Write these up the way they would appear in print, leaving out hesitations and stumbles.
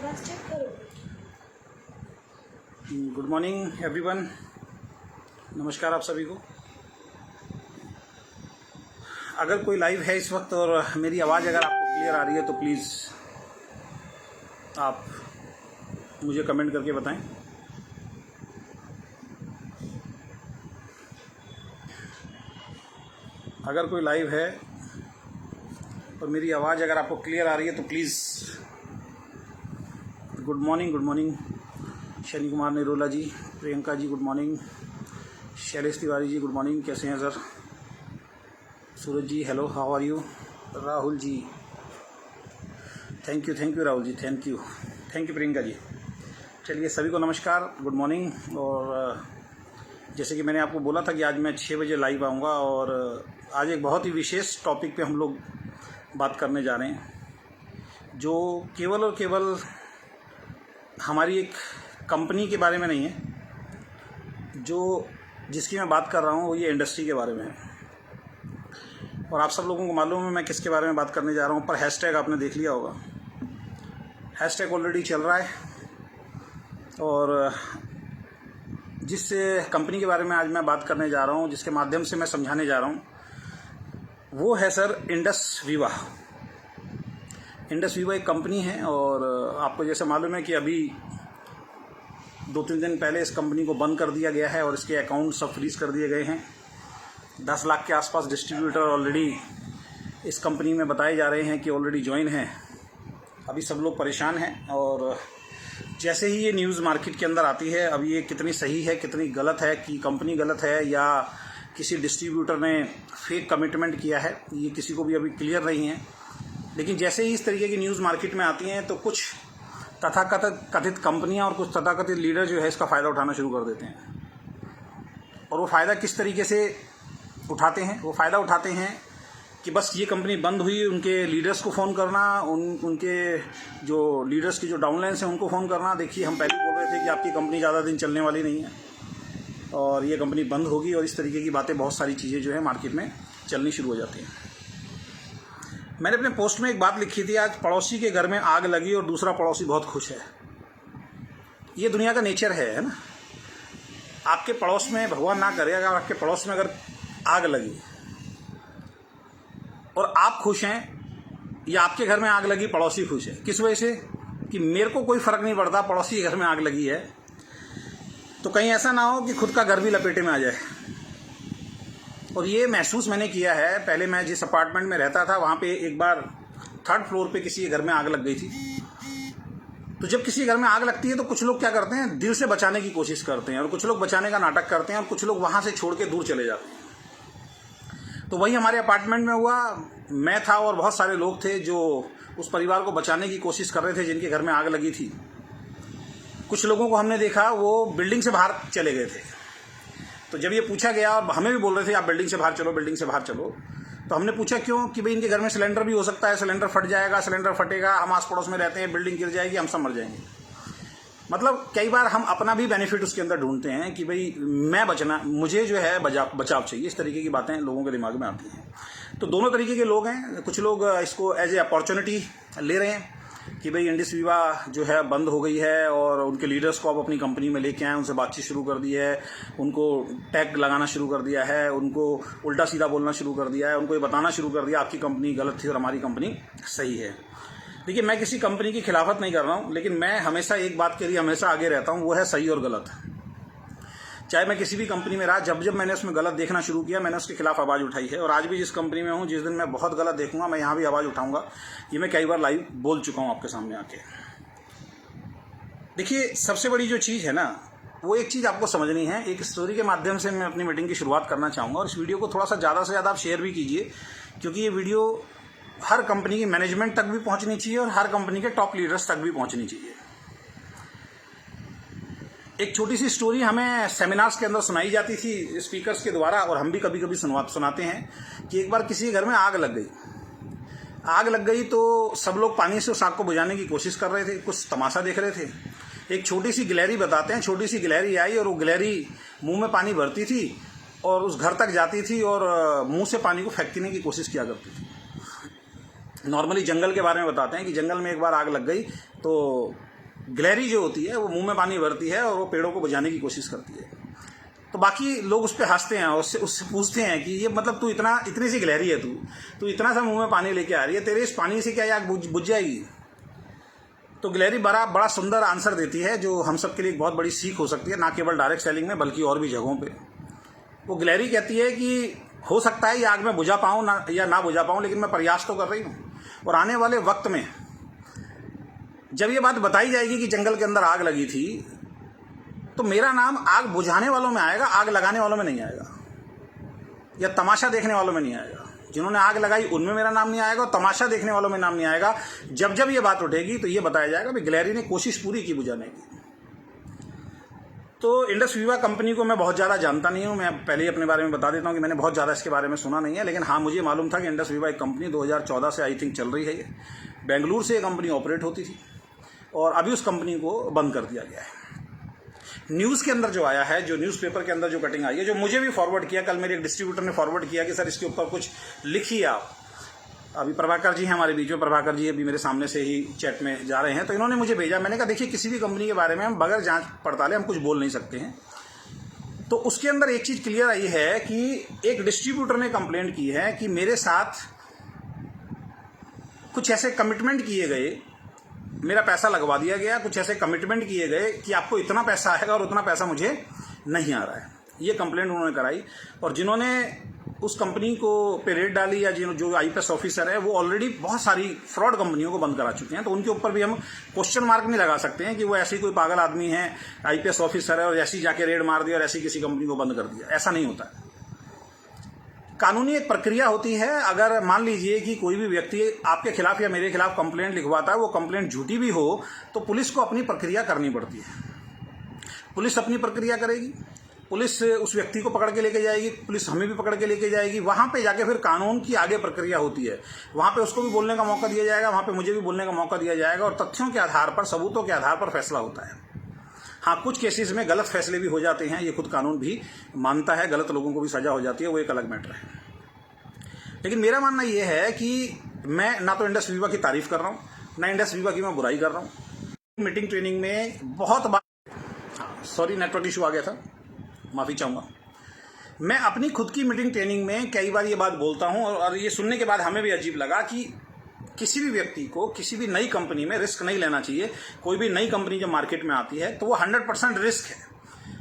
आवाज़ चेक करो। Good morning everyone, नमस्कार आप सभी को। अगर कोई लाइव है इस वक्त और मेरी आवाज़ अगर आपको क्लियर आ रही है तो प्लीज़ आप मुझे कमेंट करके बताएं। अगर कोई लाइव है और मेरी आवाज़ अगर आपको क्लियर आ रही है तो please good morning Shani Kumar Nirola ji, Priyanka ji good morning, Shailesh Tiwari ji good morning, कैसे हैं sir? Suraj ji hello, how are you? Rahul ji thank you Rahul ji, thank you Priyanka ji. चलिए सभी को नमस्कार, गुड मॉर्निंग। और जैसे कि मैंने आपको बोला था कि आज मैं 6 बजे लाइव आऊँगा और आज एक बहुत ही विशेष टॉपिक पे हम लोग बात करने जा रहे हैं, जो केवल और केवल हमारी एक कंपनी के बारे में नहीं है। जिसकी मैं बात कर रहा हूँ वो ये इंडस्ट्री के बारे में है। और आप सब लोगों को मालूम है मैं किसके बारे में बात करने जा रहा हूँ। पर हैशटैग आपने देख लिया होगा, हैशटैग ऑलरेडी चल रहा है। और जिस कंपनी के बारे में आज मैं बात करने जा रहा हूँ, जिसके माध्यम से मैं समझाने जा रहा हूँ, वो है sir Indus Viva. Indus Viva एक कंपनी है और आपको जैसे मालूम है कि अभी 2-3 दिन पहले इस कंपनी को बंद कर दिया गया है और इसके अकाउंट सब फ्रीज कर दिए गए हैं। 10 लाख के आसपास डिस्ट्रीब्यूटर ऑलरेडी इस कंपनी में बताए जा रहे हैं कि ऑलरेडी ज्वाइन हैं। अभी सब लोग परेशान हैं और जैसे ही ये न्यूज़ मार्केट के अंदर आती है, अब ये कितनी सही है कितनी गलत है, कि कंपनी गलत है या किसी डिस्ट्रीब्यूटर ने फेक कमिटमेंट किया है, ये किसी को भी अभी क्लियर नहीं है। लेकिन जैसे ही इस तरीके की न्यूज़ मार्केट में आती हैं तो कुछ तथाकथित कंपनियां और कुछ तथाकथित लीडर जो है इसका फ़ायदा उठाना शुरू कर देते हैं। और वो फ़ायदा किस तरीके से उठाते हैं? वो फ़ायदा उठाते हैं कि बस ये कंपनी बंद हुई, उनके लीडर्स को फ़ोन करना, उनके जो लीडर्स की जो डाउनलाइंस हैं उनको फ़ोन करना, देखिए हम पहले बोल रहे थे कि आपकी कंपनी ज़्यादा दिन चलने वाली नहीं है और ये कंपनी बंद होगी, और इस तरीके की बातें, बहुत सारी चीज़ें जो है मार्केट में चलनी शुरू हो जाती हैं। मैंने अपने पोस्ट में एक बात लिखी थी, आज पड़ोसी के घर में आग लगी और दूसरा पड़ोसी बहुत खुश है। ये दुनिया का नेचर है ना। आपके पड़ोस में, भगवान ना करे, अगर आपके पड़ोस में अगर आग लगी और आप खुश हैं, या आपके घर में आग लगी पड़ोसी खुश है, किस वजह से? कि मेरे को कोई फ़र्क नहीं पड़ता, पड़ोसी के घर में आग लगी है तो कहीं ऐसा ना हो कि खुद का घर भी लपेटे में आ जाए। और ये महसूस मैंने किया है। पहले मैं जिस अपार्टमेंट में रहता था वहाँ पे एक बार 3rd फ्लोर पे किसी के घर में आग लग गई थी। तो जब किसी घर में आग लगती है तो कुछ लोग क्या करते हैं, दिल से बचाने की कोशिश करते हैं और कुछ लोग बचाने का नाटक करते हैं और कुछ लोग वहाँ से छोड़ के दूर चले जाते हैं। तो वही हमारे अपार्टमेंट में हुआ। मैं था और बहुत सारे लोग थे जो उस परिवार को बचाने की कोशिश कर रहे थे जिनके घर में आग लगी थी। कुछ लोगों को हमने देखा वो बिल्डिंग से बाहर चले गए थे। तो जब ये पूछा गया, और हमें भी बोल रहे थे आप बिल्डिंग से बाहर चलो, तो हमने पूछा क्यों? कि भाई इनके घर में सिलेंडर भी हो सकता है, सिलेंडर फट जाएगा, सिलेंडर फटेगा, हम आस पड़ोस में रहते हैं, बिल्डिंग गिर जाएगी, हम सब मर जाएंगे। मतलब कई बार हम अपना भी बेनिफिट उसके अंदर ढूंढते हैं कि भाई मुझे जो है बचाव चाहिए। इस तरीके की बातें लोगों के दिमाग में आती हैं। तो दोनों तरीके के लोग हैं। कुछ लोग इसको एज ए अपॉर्चुनिटी ले रहे हैं कि भाई इंडस वीवा जो है बंद हो गई है और उनके लीडर्स को आप अपनी कंपनी में लेके आए, उनसे बातचीत शुरू कर दी है, उनको टैग लगाना शुरू कर दिया है, उनको उल्टा सीधा बोलना शुरू कर दिया है, उनको ये बताना शुरू कर दिया आपकी कंपनी गलत थी और हमारी कंपनी सही है। देखिए, मैं किसी कंपनी की खिलाफत नहीं कर रहा हूँ, लेकिन मैं हमेशा एक बात के लिए हमेशा आगे रहता हूँ, वो है सही और गलत। चाहे मैं किसी भी कंपनी में रहा, जब मैंने उसमें गलत देखना शुरू किया, मैंने उसके खिलाफ आवाज़ उठाई है। और आज भी जिस कंपनी में हूँ, जिस दिन मैं बहुत गलत देखूंगा, मैं यहाँ भी आवाज़ उठाऊंगा। ये मैं कई बार लाइव बोल चुका हूँ आपके सामने आके। देखिए, सबसे बड़ी जो चीज़ है ना, वो एक चीज़ आपको समझनी है। एक स्टोरी के माध्यम से मैं अपनी मीटिंग की शुरुआत करना चाहूँगा। और इस वीडियो को थोड़ा सा ज़्यादा से ज़्यादा आप शेयर भी कीजिए, क्योंकि ये वीडियो हर कंपनी की मैनेजमेंट तक भी पहुँचनी चाहिए और हर कंपनी के टॉप लीडर्स तक भी पहुँचनी चाहिए। एक छोटी सी स्टोरी हमें सेमिनार्स के अंदर सुनाई जाती थी स्पीकर्स के द्वारा, और हम भी कभी कभी सुनाते हैं कि एक बार किसी घर में आग लग गई तो सब लोग पानी से उस आग को बुझाने की कोशिश कर रहे थे, कुछ तमाशा देख रहे थे। एक छोटी सी गिलहरी बताते हैं, छोटी सी गिलहरी आई और वो गिलहरी मुंह में पानी भरती थी और उस घर तक जाती थी और मुंह से पानी को फेंकने की कोशिश किया करती थी। नॉर्मली जंगल के बारे में बताते हैं कि जंगल में एक बार आग लग गई तो गिलहरी जो होती है वो मुंह में पानी भरती है और वो पेड़ों को बुझाने की कोशिश करती है। तो बाकी लोग उस पर हंसते हैं और उससे पूछते हैं कि ये मतलब तू इतनी सी गिलहरी है, तू इतना सा मुंह में पानी लेके आ रही है, तेरे इस पानी से क्या आग बुझ जाएगी? तो गिलहरी बड़ा सुंदर आंसर देती है, जो हम सब के लिए एक बहुत बड़ी सीख हो सकती है, ना केवल डायरेक्ट सेलिंग में बल्कि और भी जगहों पे। वो गिलहरी कहती है कि हो सकता है ये आग में बुझा पाऊँ ना बुझा पाऊँ, लेकिन मैं प्रयास तो कर रही हूँ, और आने वाले वक्त में जब ये बात बताई जाएगी कि जंगल के अंदर आग लगी थी, तो मेरा नाम आग बुझाने वालों में आएगा, आग लगाने वालों में नहीं आएगा, या तमाशा देखने वालों में नहीं आएगा। जिन्होंने आग लगाई उनमें मेरा नाम नहीं आएगा और तमाशा देखने वालों में नाम नहीं आएगा। जब ये बात उठेगी तो ये बताया जाएगा कि गिलहरी ने कोशिश पूरी की बुझाने की। तो इंडस वीवा कंपनी को मैं बहुत ज़्यादा जानता नहीं हूँ, मैं पहले ही अपने बारे में बता देता हूँ कि मैंने बहुत ज़्यादा इसके बारे में सुना नहीं है, लेकिन हाँ मुझे मालूम था कि इंडस वीवा एक कंपनी 2014 से आई थिंक चल रही है। ये बेंगलुरु से ये कंपनी ऑपरेट होती थी और अभी उस कंपनी को बंद कर दिया गया है। न्यूज़ के अंदर जो आया है, जो न्यूज़पेपर के अंदर जो कटिंग आई है, जो मुझे भी फॉरवर्ड किया, कल मेरे एक डिस्ट्रीब्यूटर ने फॉरवर्ड किया कि सर इसके ऊपर कुछ लिखिए आप। अभी प्रभाकर जी हैं हमारे बीच में, प्रभाकर जी अभी मेरे सामने से ही चैट में जा रहे हैं, तो इन्होंने मुझे भेजा। मैंने कहा देखिए किसी भी कंपनी के बारे में हम बगैर जांच पड़ताले हम कुछ बोल नहीं सकते हैं। तो उसके अंदर एक चीज़ क्लियर आई है कि एक डिस्ट्रीब्यूटर ने कंप्लेंट की है कि मेरे साथ कुछ ऐसे कमिटमेंट किए गए, मेरा पैसा लगवा दिया गया, कुछ ऐसे कमिटमेंट किए गए कि आपको इतना पैसा आएगा और उतना पैसा मुझे नहीं आ रहा है। ये कंप्लेंट उन्होंने कराई, और जिन्होंने उस कंपनी को पे रेड डाली या जो आईपीएस ऑफिसर है वो ऑलरेडी बहुत सारी फ्रॉड कंपनियों को बंद करा चुके हैं। तो उनके ऊपर भी हम क्वेश्चन मार्क नहीं लगा सकते हैं कि वो ऐसी कोई पागल आदमी है, आईपीएस ऑफिसर है और ऐसी जाके रेड मार दिया और ऐसी किसी कंपनी को बंद कर दिया। ऐसा नहीं होता है। कानूनी एक प्रक्रिया होती है। अगर मान लीजिए कि कोई भी व्यक्ति आपके खिलाफ या मेरे खिलाफ कंप्लेंट लिखवाता है, वो कंप्लेंट झूठी भी हो, तो पुलिस को अपनी प्रक्रिया करनी पड़ती है। पुलिस अपनी प्रक्रिया करेगी, पुलिस उस व्यक्ति को पकड़ के लेके जाएगी, पुलिस हमें भी पकड़ के लेके जाएगी। वहाँ पे जाके फिर कानून की आगे प्रक्रिया होती है। वहाँ पे उसको भी बोलने का मौका दिया जाएगा, वहाँ पे मुझे भी बोलने का मौका दिया जाएगा, और तथ्यों के आधार पर, सबूतों के आधार पर फैसला होता है। हाँ, कुछ केसेस में गलत फैसले भी हो जाते हैं, ये खुद कानून भी मानता है, गलत लोगों को भी सजा हो जाती है, वो एक अलग मैटर है। लेकिन मेरा मानना ये है कि मैं ना तो इंडस वीवा की तारीफ कर रहा हूँ, ना इंडस वीवा की मैं बुराई कर रहा हूँ। मीटिंग ट्रेनिंग में बहुत बार, सॉरी नेटवर्क इशू आ गया था, माफ़ी चाहूँगा। मैं अपनी खुद की मीटिंग ट्रेनिंग में कई बार ये बात बोलता हूँ, और ये सुनने के बाद हमें भी अजीब लगा कि किसी भी व्यक्ति को किसी भी नई कंपनी में रिस्क नहीं लेना चाहिए। कोई भी नई कंपनी जब मार्केट में आती है तो वो 100% रिस्क है।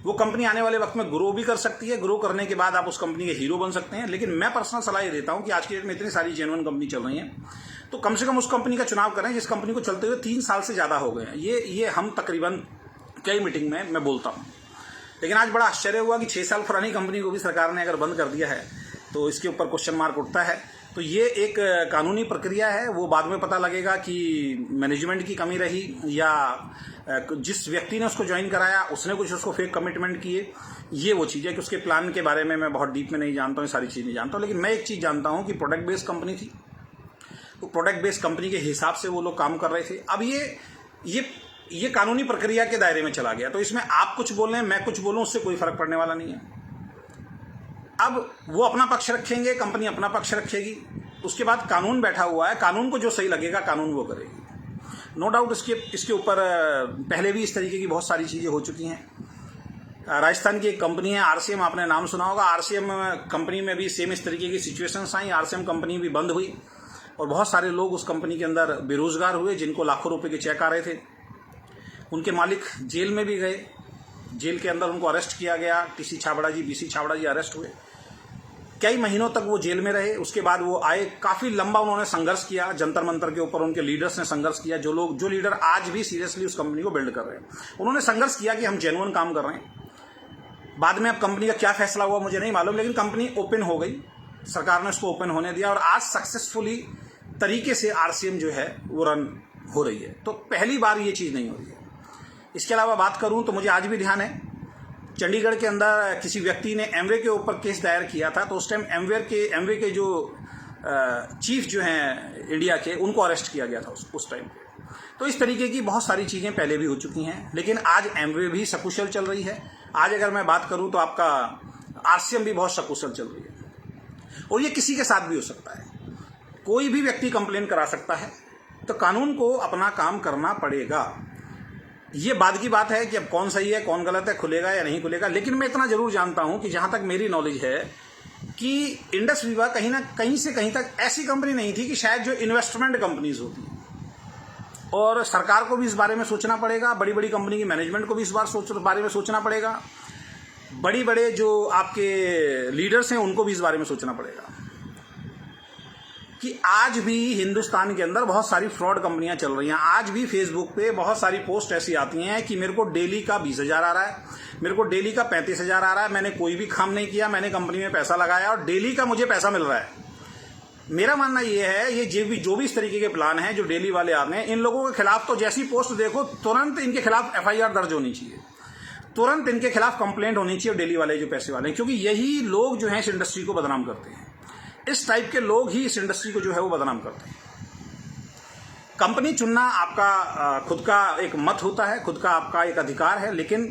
वो कंपनी आने वाले वक्त में ग्रो भी कर सकती है, ग्रो करने के बाद आप उस कंपनी के हीरो बन सकते हैं। लेकिन मैं पर्सनल सलाह ये देता हूँ कि आज की डेट में इतनी सारी जेन्युइन कंपनी चल रही हैं, तो कम से कम उस कंपनी का चुनाव करें जिस कंपनी को चलते हुए 3 साल से ज़्यादा हो गए हैं। ये हम तकरीबन कई मीटिंग में मैं बोलता हूँ। लेकिन आज बड़ा आश्चर्य हुआ कि 6 साल पुरानी कंपनी को भी सरकार ने अगर बंद कर दिया है तो इसके ऊपर क्वेश्चन मार्क उठता है। तो ये एक कानूनी प्रक्रिया है, वो बाद में पता लगेगा कि मैनेजमेंट की कमी रही या जिस व्यक्ति ने उसको ज्वाइन कराया उसने कुछ उसको फेक कमिटमेंट किए। ये वो चीज़ है कि उसके प्लान के बारे में मैं बहुत डीप में नहीं जानता हूँ, सारी चीज़ नहीं जानता हूँ। लेकिन मैं एक चीज़ जानता हूँ कि प्रोडक्ट बेस्ड कंपनी थी, तो प्रोडक्ट बेस्ड कंपनी के हिसाब से वो लोग काम कर रहे थे। अब ये कानूनी प्रक्रिया के दायरे में चला गया, तो इसमें आप कुछ बोलें मैं कुछ बोलूं उससे कोई फर्क पड़ने वाला नहीं है। अब वो अपना पक्ष रखेंगे, कंपनी अपना पक्ष रखेगी, उसके बाद कानून बैठा हुआ है, कानून को जो सही लगेगा कानून वो करेगी। नो डाउट इसके ऊपर पहले भी इस तरीके की बहुत सारी चीज़ें हो चुकी हैं। राजस्थान की एक कंपनी है आरसीएम, आपने नाम सुना होगा। आरसीएम कंपनी में भी सेम इस तरीके की सिचुएशंस आई। आरसीएम कंपनी भी बंद हुई और बहुत सारे लोग उस कंपनी के अंदर बेरोजगार हुए, जिनको लाखों रुपए के चेक आ रहे थे। उनके मालिक जेल में भी गए, जेल के अंदर उनको अरेस्ट किया गया। टीसी छाबड़ा जी, बीसी छाबड़ा जी अरेस्ट हुए, कई महीनों तक वो जेल में रहे। उसके बाद वो आए, काफ़ी लंबा उन्होंने संघर्ष किया, जंतर मंतर के ऊपर उनके लीडर्स ने संघर्ष किया। जो लीडर आज भी सीरियसली उस कंपनी को बिल्ड कर रहे हैं, उन्होंने संघर्ष किया कि हम जेन्युइन काम कर रहे हैं। बाद में अब कंपनी का क्या फैसला हुआ मुझे नहीं मालूम, लेकिन कंपनी ओपन हो गई, सरकार ने उसको ओपन होने दिया और आज सक्सेसफुली तरीके से आरसीएम जो है वो रन हो रही है। तो पहली बार ये चीज़ नहीं हो रही है। इसके अलावा बात करूं तो मुझे आज भी ध्यान है, चंडीगढ़ के अंदर किसी व्यक्ति ने एमवे के ऊपर केस दायर किया था, तो उस टाइम एमवे के जो चीफ जो हैं इंडिया के, उनको अरेस्ट किया गया था उस टाइम पे। तो इस तरीके की बहुत सारी चीज़ें पहले भी हो चुकी हैं, लेकिन आज एमवे भी सकुशल चल रही है। आज अगर मैं बात करूं तो आपका आरसीएम भी बहुत सकुशल चल रही है, और ये किसी के साथ भी हो सकता है। कोई भी व्यक्ति कंप्लेन करा सकता है, तो कानून को अपना काम करना पड़ेगा। ये बाद की बात है कि अब कौन सही है कौन गलत है, खुलेगा या नहीं खुलेगा। लेकिन मैं इतना जरूर जानता हूं कि जहां तक मेरी नॉलेज है कि इंडस विवा कहीं ना कहीं से कहीं तक ऐसी कंपनी नहीं थी कि शायद जो इन्वेस्टमेंट कंपनीज होती हैं, और सरकार को भी इस बारे में सोचना पड़ेगा, बड़ी बड़ी कंपनी की मैनेजमेंट को भी इस बारे में सोचना पड़ेगा, बड़ी बड़े जो आपके लीडर्स हैं उनको भी इस बारे में सोचना पड़ेगा कि आज भी हिंदुस्तान के अंदर बहुत सारी फ्रॉड कंपनियां चल रही हैं। आज भी फेसबुक पे बहुत सारी पोस्ट ऐसी आती हैं कि मेरे को डेली का 20,000 आ रहा है, मेरे को डेली का 35,000 आ रहा है, मैंने कोई भी काम नहीं किया, मैंने कंपनी में पैसा लगाया और डेली का मुझे पैसा मिल रहा है। मेरा मानना ये है, ये जो भी इस तरीके के प्लान हैं जो डेली वाले आते हैं, इन लोगों के खिलाफ तो जैसी पोस्ट देखो तुरंत इनके खिलाफ FIR दर्ज होनी चाहिए, तुरंत इनके खिलाफ कंप्लेंट होनी चाहिए डेली वाले जो पैसे वाले हैं, क्योंकि यही लोग जो हैं इस इंडस्ट्री को बदनाम करते हैं। इस टाइप के लोग ही इस इंडस्ट्री को जो है वो बदनाम करते हैं। कंपनी चुनना आपका खुद का एक मत होता है, खुद का आपका एक अधिकार है, लेकिन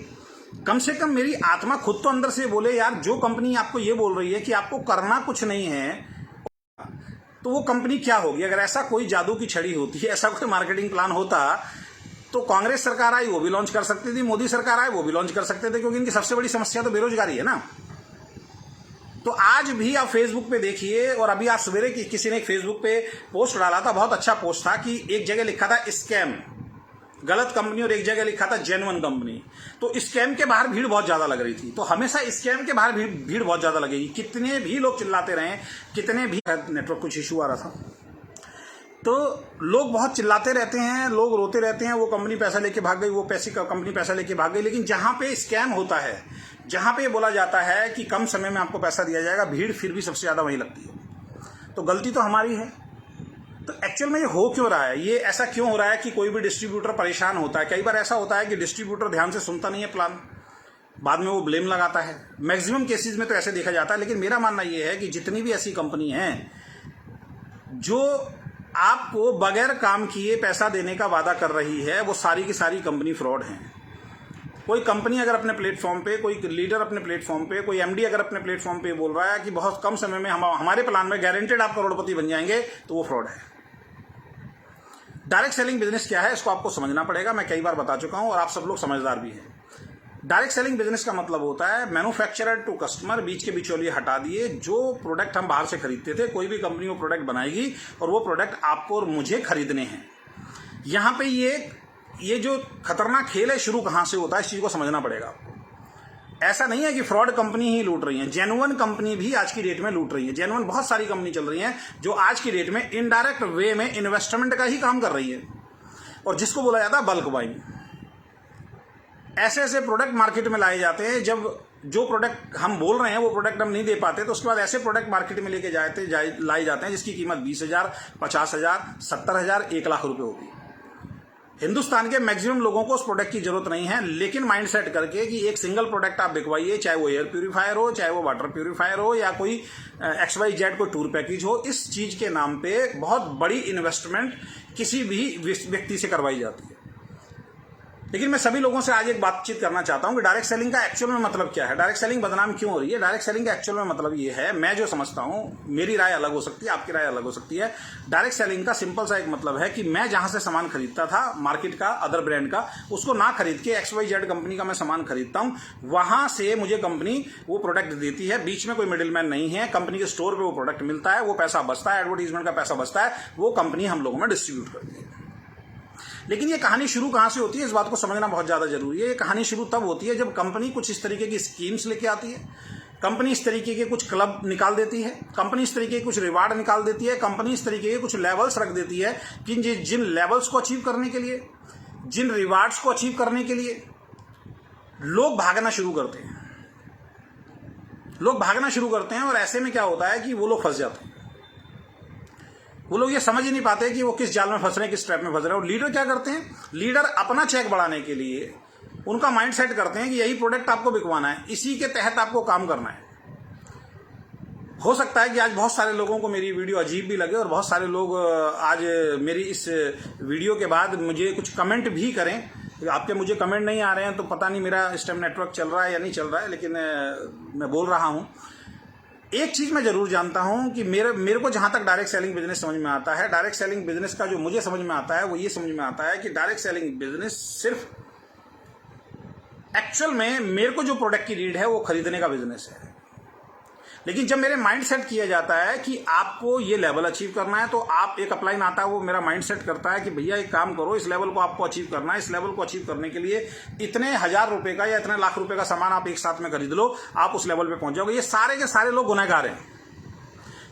कम से कम मेरी आत्मा खुद तो अंदर से बोले यार, जो कंपनी आपको ये बोल रही है कि आपको करना कुछ नहीं है, तो वो कंपनी क्या होगी। अगर ऐसा कोई जादू की छड़ी होती है, ऐसा कोई मार्केटिंग प्लान होता, तो कांग्रेस सरकार आई वो भी लॉन्च कर सकती थी, मोदी सरकार आई वो भी लॉन्च कर सकते थे, क्योंकि इनकी सबसे बड़ी समस्या तो बेरोजगारी है ना। तो आज भी आप फेसबुक पे देखिए, और अभी आज सवेरे किसी ने एक फेसबुक पे पोस्ट डाला था, बहुत अच्छा पोस्ट था, कि एक जगह लिखा था स्कैम, गलत कंपनी, और एक जगह लिखा था जेन्युइन कंपनी। तो स्कैम के बाहर भीड़ बहुत ज्यादा लग रही थी, तो हमेशा स्कैम के बाहर भीड़ बहुत ज्यादा लगेगी। कितने भी लोग चिल्लाते रहे, कितने भी, नेटवर्क कुछ इशू आ रहा था, तो लोग बहुत चिल्लाते रहते हैं, लोग रोते रहते हैं, वो कंपनी पैसा लेके भाग गई, वो कंपनी पैसा लेके भाग गई। लेकिन जहां पे स्कैम होता है, जहां पे बोला जाता है कि कम समय में आपको पैसा दिया जाएगा, भीड़ फिर भी सबसे ज्यादा वहीं लगती है। तो गलती तो हमारी है। तो एक्चुअल में ये हो क्यों रहा है, ये ऐसा क्यों हो रहा है कि कोई भी डिस्ट्रीब्यूटर परेशान होता है। कई बार ऐसा होता है कि डिस्ट्रीब्यूटर ध्यान से सुनता नहीं है प्लान, बाद में वो ब्लेम लगाता है। मैक्सिमम केसेस में तो ऐसे देखा जाता है। लेकिन मेरा मानना यह है कि जितनी भी ऐसी कंपनी हैं जो आपको बगैर काम किए पैसा देने का वादा कर रही है, वो सारी की सारी कंपनी फ्रॉड हैं। कोई कंपनी अगर अपने प्लेटफॉर्म पे, कोई लीडर अपने प्लेटफॉर्म पे, कोई MD अगर अपने प्लेटफॉर्म पे बोल रहा है कि बहुत कम समय में हमारे प्लान में गारंटेड आप करोड़पति बन जाएंगे, तो वो फ्रॉड है। डायरेक्ट सेलिंग बिजनेस क्या है, इसको आपको समझना पड़ेगा। मैं कई बार बता चुका हूं और आप सब लोग समझदार भी हैं। डायरेक्ट सेलिंग बिजनेस का मतलब होता है मैन्युफैक्चरर टू कस्टमर, बीच के बिचौलिए हटा दिए। जो प्रोडक्ट हम बाहर से खरीदते थे, कोई भी कंपनी वो प्रोडक्ट बनाएगी और वो प्रोडक्ट आपको और मुझे खरीदने हैं। यहां पे ये जो खतरनाक खेल है शुरू कहां से होता है, इस चीज को समझना पड़ेगा आपको। ऐसा नहीं है कि फ्रॉड कंपनी ही लूट रही है, जेन्युइन कंपनी भी आज की डेट में लूट रही है। जेन्युइन बहुत सारी कंपनी चल रही हैं जो आज की डेट में इनडायरेक्ट वे में इन्वेस्टमेंट का ही काम कर रही है, और जिसको बोला जाता है बल्क बाइंग। ऐसे ऐसे प्रोडक्ट मार्केट में लाए जाते हैं, जब जो प्रोडक्ट हम बोल रहे हैं वो प्रोडक्ट हम नहीं दे पाते, तो उसके बाद ऐसे प्रोडक्ट मार्केट में लेके लाए जाते हैं जिसकी कीमत 20,000, 50,000, 70,000, 1 लाख रुपए होगी। हिंदुस्तान के मैक्सिमम लोगों को उस प्रोडक्ट की जरूरत नहीं है, लेकिन माइंडसेट करके कि एक सिंगल प्रोडक्ट आप बिकवाइए, चाहे वो एयर प्यूरीफायर हो, चाहे वो वाटर प्यूरीफायर हो, या कोई XYZ कोई टूर पैकेज हो, इस चीज के नाम पे बहुत बड़ी इन्वेस्टमेंट किसी भी व्यक्ति से करवाई जाती है। लेकिन मैं सभी लोगों से आज एक बातचीत करना चाहता हूं कि डायरेक्ट सेलिंग का एक्चुअल में मतलब क्या है, डायरेक्ट सेलिंग बदनाम क्यों हो रही है। डायरेक्ट सेलिंग का एक्चुअल में मतलब ये है, मैं जो समझता हूं, मेरी राय अलग हो सकती है, आपकी राय अलग हो सकती है। डायरेक्ट सेलिंग का सिंपल सा एक मतलब है कि मैं जहां से सामान खरीदता था मार्केट का, अदर ब्रांड का, उसको ना खरीद के XYZ कंपनी का मैं सामान खरीदता हूं, वहां से मुझे कंपनी वो प्रोडक्ट देती है, बीच में कोई मिडिल मैन नहीं है, कंपनी के स्टोर पर वो प्रोडक्ट मिलता है, वो पैसा बचता है, एडवर्टीजमेंट का पैसा बचता है, वो कंपनी हम लोगों में डिस्ट्रीब्यूट करती है। लेकिन ये कहानी शुरू कहां से होती है, इस बात को समझना बहुत ज्यादा जरूरी है। ये कहानी शुरू तब होती है जब कंपनी कुछ इस तरीके की स्कीम्स लेके आती है, कंपनी इस तरीके के कुछ क्लब निकाल देती है, कंपनी इस तरीके के कुछ रिवार्ड निकाल देती है, कंपनी इस तरीके के कुछ लेवल्स रख देती है कि जिन लेवल्स को अचीव करने के लिए, जिन रिवार्ड्स को अचीव करने के लिए लोग भागना शुरू करते हैं, लोग भागना शुरू करते हैं। और ऐसे में क्या होता है कि वो लोग फंस जाते हैं। वो लोग ये समझ ही नहीं पाते कि वो किस जाल में फंस रहे हैं, किस ट्रैप में फंस रहे हैं। और लीडर क्या करते हैं, लीडर अपना चेक बढ़ाने के लिए उनका माइंड सेट करते हैं कि यही प्रोडक्ट आपको बिकवाना है, इसी के तहत आपको काम करना है। हो सकता है कि आज बहुत सारे लोगों को मेरी वीडियो अजीब भी लगे और बहुत सारे लोग आज मेरी इस वीडियो के बाद मुझे कुछ कमेंट भी करें। आपके मुझे कमेंट नहीं आ रहे हैं तो पता नहीं मेरा इस टाइम नेटवर्क चल रहा है या नहीं चल रहा है, लेकिन मैं बोल रहा हूं। एक चीज मैं जरूर जानता हूं कि मेरे को जहां तक डायरेक्ट सेलिंग बिजनेस समझ में आता है, डायरेक्ट सेलिंग बिजनेस का जो मुझे समझ में आता है वो ये समझ में आता है कि डायरेक्ट सेलिंग बिजनेस सिर्फ एक्चुअल में मेरे को जो प्रोडक्ट की नीड है वो खरीदने का बिजनेस है। लेकिन जब मेरे माइंड सेट किया जाता है कि आपको ये लेवल अचीव करना है, तो आप एक अपलाइन आता है, वो मेरा माइंड सेट करता है कि भैया एक काम करो, इस लेवल को आपको अचीव करना है, इस लेवल को अचीव करने के लिए इतने 1000 रुपए का या इतने लाख रुपए का सामान आप एक साथ में खरीद लो, आप उस लेवल पे पहुंच जाओगे। ये सारे के सारे लोग गुनहगार हैं,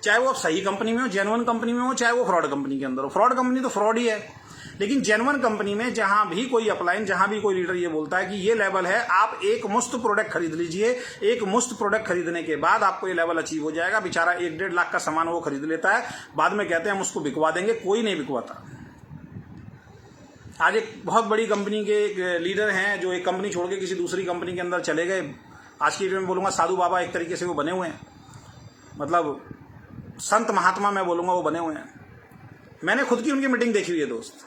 चाहे वो आप सही कंपनी में हो, जेन्युइन कंपनी में हो, चाहे वो फ्रॉड कंपनी के अंदर हो। फ्रॉड कंपनी तो फ्रॉड ही है, लेकिन जेन्युइन कंपनी में जहां भी कोई अपलाइन, जहां भी कोई लीडर ये बोलता है कि ये लेवल है, आप एक मुश्त प्रोडक्ट खरीद लीजिए, एक मुश्त प्रोडक्ट खरीदने के बाद आपको ये लेवल अचीव हो जाएगा। बेचारा 1-1.5 लाख का सामान वो खरीद लेता है, बाद में कहते हैं हम उसको बिकवा देंगे, कोई नहीं बिकवाता। आज एक बहुत बड़ी कंपनी के एक लीडर हैं जो एक कंपनी छोड़ के किसी दूसरी कंपनी के अंदर चले गए। आज की डेट में बोलूंगा साधु बाबा एक तरीके से वो बने हुए हैं, मतलब संत महात्मा मैं बोलूंगा वो बने हुए हैं। मैंने खुद की उनकी मीटिंग देखी हुई है दोस्त,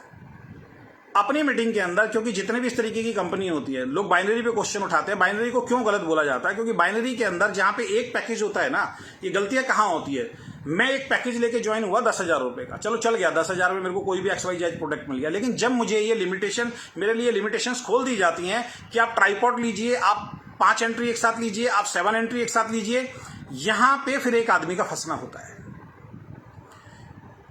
अपनी मीटिंग के अंदर। क्योंकि जितने भी इस तरीके की कंपनी होती है, लोग बाइनरी पे क्वेश्चन उठाते हैं। बाइनरी को क्यों गलत बोला जाता है? क्योंकि बाइनरी के अंदर जहां पे एक पैकेज होता है ना, ये गलतियां कहां होती है। मैं एक पैकेज लेके ज्वाइन हुआ 10,000 रुपए का, चलो चल गया, 10,000 में मेरे को कोई भी XYZ प्रोडक्ट मिल गया। लेकिन जब मुझे ये लिमिटेशन, मेरे लिए लिमिटेशंस खोल दी जाती हैं कि आप ट्राइपॉड लीजिए, आप 5 एंट्री एक साथ लीजिए, आप 7 एंट्री एक साथ लीजिए, यहां पे फिर एक आदमी का फंसना होता है।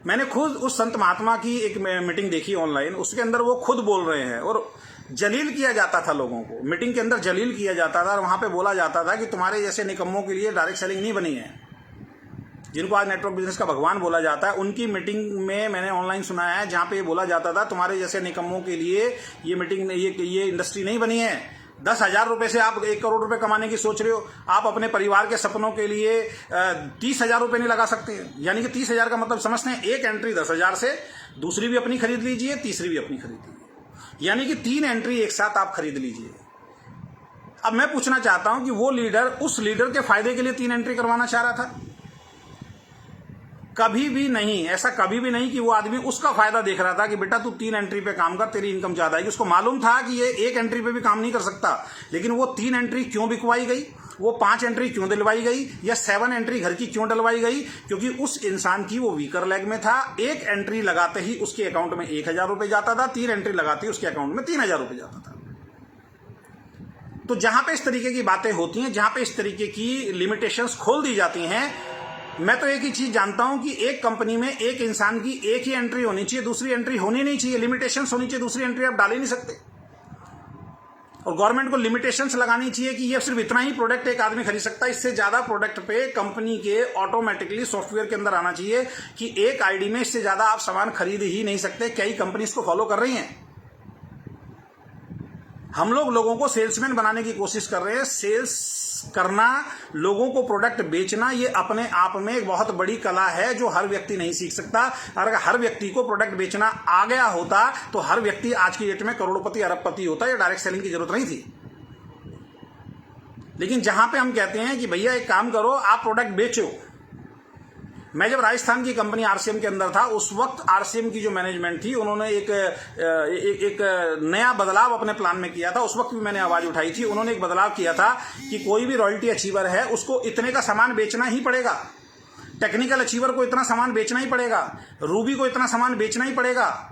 मैंने खुद उस संत महात्मा की एक मीटिंग देखी ऑनलाइन, उसके अंदर वो खुद बोल रहे हैं और जलील किया जाता था लोगों को। मीटिंग के अंदर जलील किया जाता था और वहां पे बोला जाता था कि तुम्हारे जैसे निकम्मों के लिए डायरेक्ट सेलिंग नहीं बनी है, जिनको आज नेटवर्क बिजनेस का भगवान बोला जाता है। उनकी मीटिंग में मैंने ऑनलाइन सुना है जहां पे बोला जाता था तुम्हारे जैसे निकम्मों के लिए ये मीटिंग, ये इंडस्ट्री नहीं बनी है। 10,000 रुपए से आप 1 करोड़ रुपए कमाने की सोच रहे हो, आप अपने परिवार के सपनों के लिए 30,000 रुपए नहीं लगा सकते। यानी कि 30,000 का मतलब समझते हैं, एक एंट्री 10,000 से, दूसरी भी अपनी खरीद लीजिए, तीसरी भी अपनी खरीद लीजिए, यानी कि 3 एंट्री एक साथ आप खरीद लीजिए। अब मैं पूछना चाहता हूं कि वो लीडर उस लीडर के फायदे के लिए 3 एंट्री करवाना चाह रहा था? कभी भी नहीं, ऐसा कभी भी नहीं कि वो आदमी उसका फायदा देख रहा था कि बेटा तू 3 एंट्री पे काम कर, तेरी इनकम ज्यादा आएगी। उसको मालूम था कि ये 1 एंट्री पे भी काम नहीं कर सकता, लेकिन वो 3 एंट्री क्यों बिकवाई गई, वो 5 एंट्री क्यों दिलवाई गई, या 7 एंट्री घर की क्यों डलवाई गई? क्योंकि उस इंसान की वो वीकर लेग में था। 1 एंट्री लगाते ही उसके अकाउंट में 1,000 रुपए जाता था, 3 एंट्री लगाते ही उसके अकाउंट में 3,000 रुपए जाता था। तो जहां पे इस तरीके की बातें होती हैं, जहां पे इस तरीके की लिमिटेशंस खोल दी जाती हैं, मैं तो एक ही चीज जानता हूं कि एक कंपनी में एक इंसान की एक ही एंट्री होनी चाहिए, दूसरी एंट्री होनी नहीं चाहिए। लिमिटेशंस होनी चाहिए, दूसरी एंट्री आप डाल ही नहीं सकते। और गवर्नमेंट को लिमिटेशंस लगानी चाहिए कि ये सिर्फ इतना ही प्रोडक्ट एक आदमी खरीद सकता है, इससे ज्यादा प्रोडक्ट पे कंपनी के ऑटोमेटिकली सॉफ्टवेयर के अंदर आना चाहिए कि एक आईडी में इससे ज्यादा आप सामान खरीद ही नहीं सकते। कई कंपनी इसको फॉलो कर रही हैं। हम लोगों को सेल्समैन बनाने की कोशिश कर रहे हैं। सेल्स करना, लोगों को प्रोडक्ट बेचना, ये अपने आप में एक बहुत बड़ी कला है जो हर व्यक्ति नहीं सीख सकता। और अगर हर व्यक्ति को प्रोडक्ट बेचना आ गया होता तो हर व्यक्ति आज की डेट में करोड़पति अरबपति होता, या डायरेक्ट सेलिंग की जरूरत नहीं थी। लेकिन जहां पे हम कहते हैं कि भैया एक काम करो, आप प्रोडक्ट बेचो। मैं जब राजस्थान की कंपनी RCM के अंदर था, उस वक्त RCM की जो मैनेजमेंट थी, उन्होंने एक नया बदलाव अपने प्लान में किया था। उस वक्त भी मैंने आवाज उठाई थी। उन्होंने एक बदलाव किया था कि कोई भी रॉयल्टी अचीवर है उसको इतने का सामान बेचना ही पड़ेगा, टेक्निकल अचीवर को इतना सामान बेचना ही पड़ेगा, रूबी को इतना सामान बेचना ही पड़ेगा।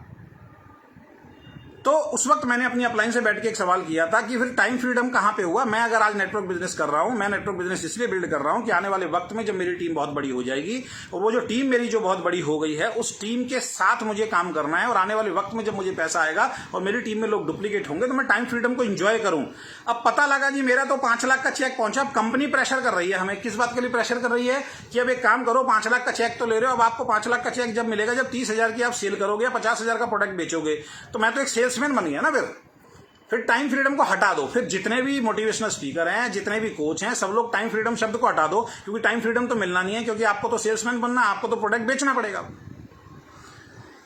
तो उस वक्त मैंने अपनी अपलाइन से बैठ के एक सवाल किया था कि फिर टाइम फ्रीडम कहां पे हुआ। मैं अगर आज नेटवर्क बिजनेस कर रहा हूं, मैं नेटवर्क बिजनेस इसलिए बिल्ड कर रहा हूं कि आने वाले वक्त में जब मेरी टीम बहुत बड़ी हो जाएगी, और वो जो टीम मेरी जो बहुत बड़ी हो गई है, उस टीम के साथ मुझे काम करना है, और आने वाले वक्त में जब मुझे पैसा आएगा और मेरी टीम में लोग डुप्लीकेट होंगे तो मैं टाइम फ्रीडम को एंजॉय करूं। अब पता लगा जी मेरा तो 5 लाख का चेक पहुंचा। अब कंपनी प्रेशर कर रही है हमें। किस बात के लिए प्रेशर कर रही है कि अब एक काम करो, 5 लाख का चेक तो ले रहे हो, अब आपको 5 लाख का चेक जब मिलेगा जब 30,000 की आप सेल करोगे या 50,000 का प्रोडक्ट बेचोगे, तो मैं तो एक सेल्समैन बन गया ना। फिर टाइम फ्रीडम को हटा दो। फिर जितने भी मोटिवेशनल स्पीकर हैं, जितने भी कोच हैं, सब लोग टाइम फ्रीडम शब्द को हटा दो, क्योंकि टाइम फ्रीडम तो मिलना नहीं है, क्योंकि आपको तो सेल्समैन बनना, आपको तो प्रोडक्ट बेचना पड़ेगा।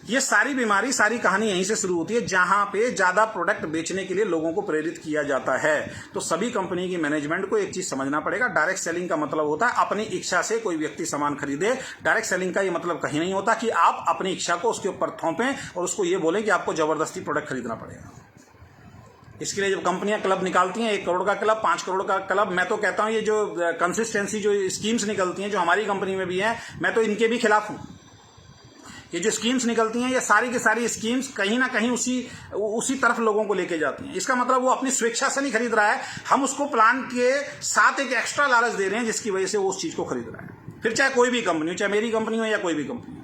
ये सारी बीमारी, सारी कहानी यहीं से शुरू होती है, जहां पे ज्यादा प्रोडक्ट बेचने के लिए लोगों को प्रेरित किया जाता है। तो सभी कंपनी की मैनेजमेंट को एक चीज समझना पड़ेगा, डायरेक्ट सेलिंग का मतलब होता है अपनी इच्छा से कोई व्यक्ति सामान खरीदे। डायरेक्ट सेलिंग का ये मतलब कहीं नहीं होता कि आप अपनी इच्छा को उसके ऊपर थोपें और उसको ये बोलें कि आपको जबरदस्ती प्रोडक्ट खरीदना पड़ेगा। इसके लिए जब कंपनियां क्लब निकालती हैं, 1 करोड़ का क्लब, 5 करोड़ का क्लब, मैं तो कहता हूं ये जो कंसिस्टेंसी जो स्कीम्स निकलती हैं, जो हमारी कंपनी में भी है, मैं तो इनके भी खिलाफ हूं। ये जो स्कीम्स निकलती हैं, ये सारी की सारी स्कीम्स कहीं ना कहीं उसी तरफ लोगों को लेके जाती हैं। इसका मतलब वो अपनी स्वेच्छा से नहीं खरीद रहा है, हम उसको प्लान के साथ एक एक्स्ट्रा लालच दे रहे हैं जिसकी वजह से वो उस चीज को खरीद रहा है। फिर चाहे कोई भी कंपनी हो, चाहे मेरी कंपनी हो या कोई भी कंपनी हो,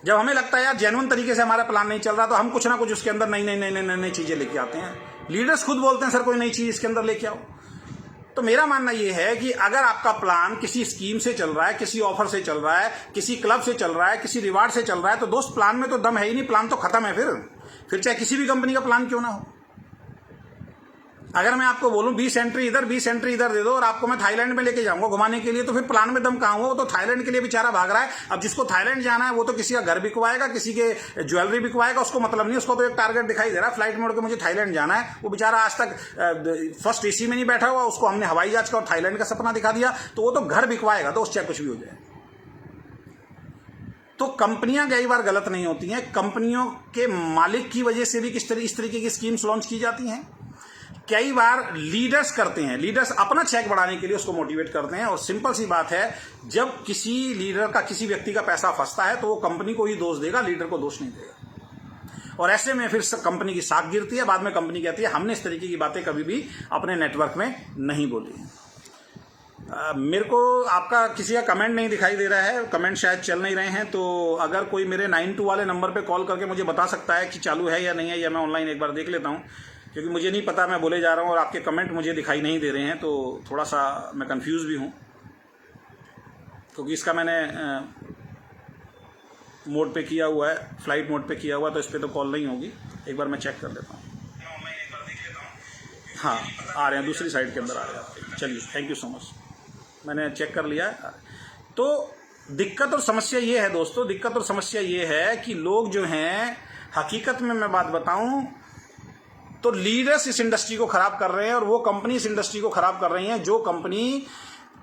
जब हमें लगता है यार जेन्युइन तरीके से हमारा प्लान नहीं चल रहा, तो हम कुछ ना कुछ उसके अंदर नई चीजें लेके आते हैं। लीडर्स खुद बोलते हैं सर कोई नई चीज इसके अंदर लेके आओ। तो मेरा मानना यह है कि अगर आपका प्लान किसी स्कीम से चल रहा है, किसी ऑफर से चल रहा है, किसी क्लब से चल रहा है, किसी रिवार्ड से चल रहा है, तो दोस्त प्लान में तो दम है ही नहीं, प्लान तो खत्म है। फिर चाहे किसी भी कंपनी का प्लान क्यों ना हो। अगर मैं आपको बोलूं 20 एंट्री इधर 20 एंट्री इधर दे दो और आपको मैं थाईलैंड में लेके जाऊंगा घुमाने के लिए, तो फिर प्लान में दम कहां हुआ। वो तो थाईलैंड के लिए बेचारा भाग रहा है। अब जिसको थाईलैंड जाना है वो तो किसी का घर बिकवाएगा, किसी के ज्वेलरी बिकवाएगा, उसको मतलब नहीं। उसको तो एक टारगेट दिखाई दे रहा है, फ्लाइट मोड़ के मुझे थाईलैंड जाना है। वो बेचारा आज तक फर्स्ट एसी में नहीं बैठा हुआ, उसको हमने हवाई जहाज का और थाईलैंड का सपना दिखा दिया, तो वो तो घर बिकवाएगा, तो उससे कुछ भी हो जाए। तो कंपनियां कई बार गलत नहीं होती हैं, कंपनियों के मालिक की वजह से भी इस तरीके की स्कीम्स लॉन्च की जाती हैं। कई बार लीडर्स करते हैं, लीडर्स अपना चेक बढ़ाने के लिए उसको मोटिवेट करते हैं। और सिंपल सी बात है, जब किसी लीडर का, किसी व्यक्ति का पैसा फंसता है तो वो कंपनी को ही दोष देगा, लीडर को दोष नहीं देगा। और ऐसे में फिर कंपनी की साख गिरती है। बाद में कंपनी कहती है हमने इस तरीके की बातें कभी भी अपने नेटवर्क में नहीं बोली। मेरे को आपका किसी का कमेंट नहीं दिखाई दे रहा है, कमेंट शायद चल नहीं रहे हैं। तो अगर कोई मेरे 92 वाले नंबर पे कॉल करके मुझे बता सकता है कि चालू है या नहीं है, या मैं ऑनलाइन एक बार देख लेता हूँ, क्योंकि मुझे नहीं पता, मैं बोले जा रहा हूँ और आपके कमेंट मुझे दिखाई नहीं दे रहे हैं, तो थोड़ा सा मैं कंफ्यूज भी हूँ। क्योंकि इसका मैंने मोड पे किया हुआ है, फ्लाइट मोड पे किया हुआ, तो इस पर तो कॉल नहीं होगी। एक बार मैं चेक कर लेता हूँ। हाँ, आ रहे हैं, दूसरी साइड के अंदर आ रहे हैं आपके। चलिए, थैंक यू सो मच, मैंने चेक कर लिया। तो दिक्कत और समस्या ये है दोस्तों, दिक्कत और समस्या ये है कि लोग जो हैं, हकीकत में मैं बात बताऊं तो लीडर्स इस इंडस्ट्री को खराब कर रहे हैं और वो कंपनी इस इंडस्ट्री को खराब कर रही हैं जो कंपनी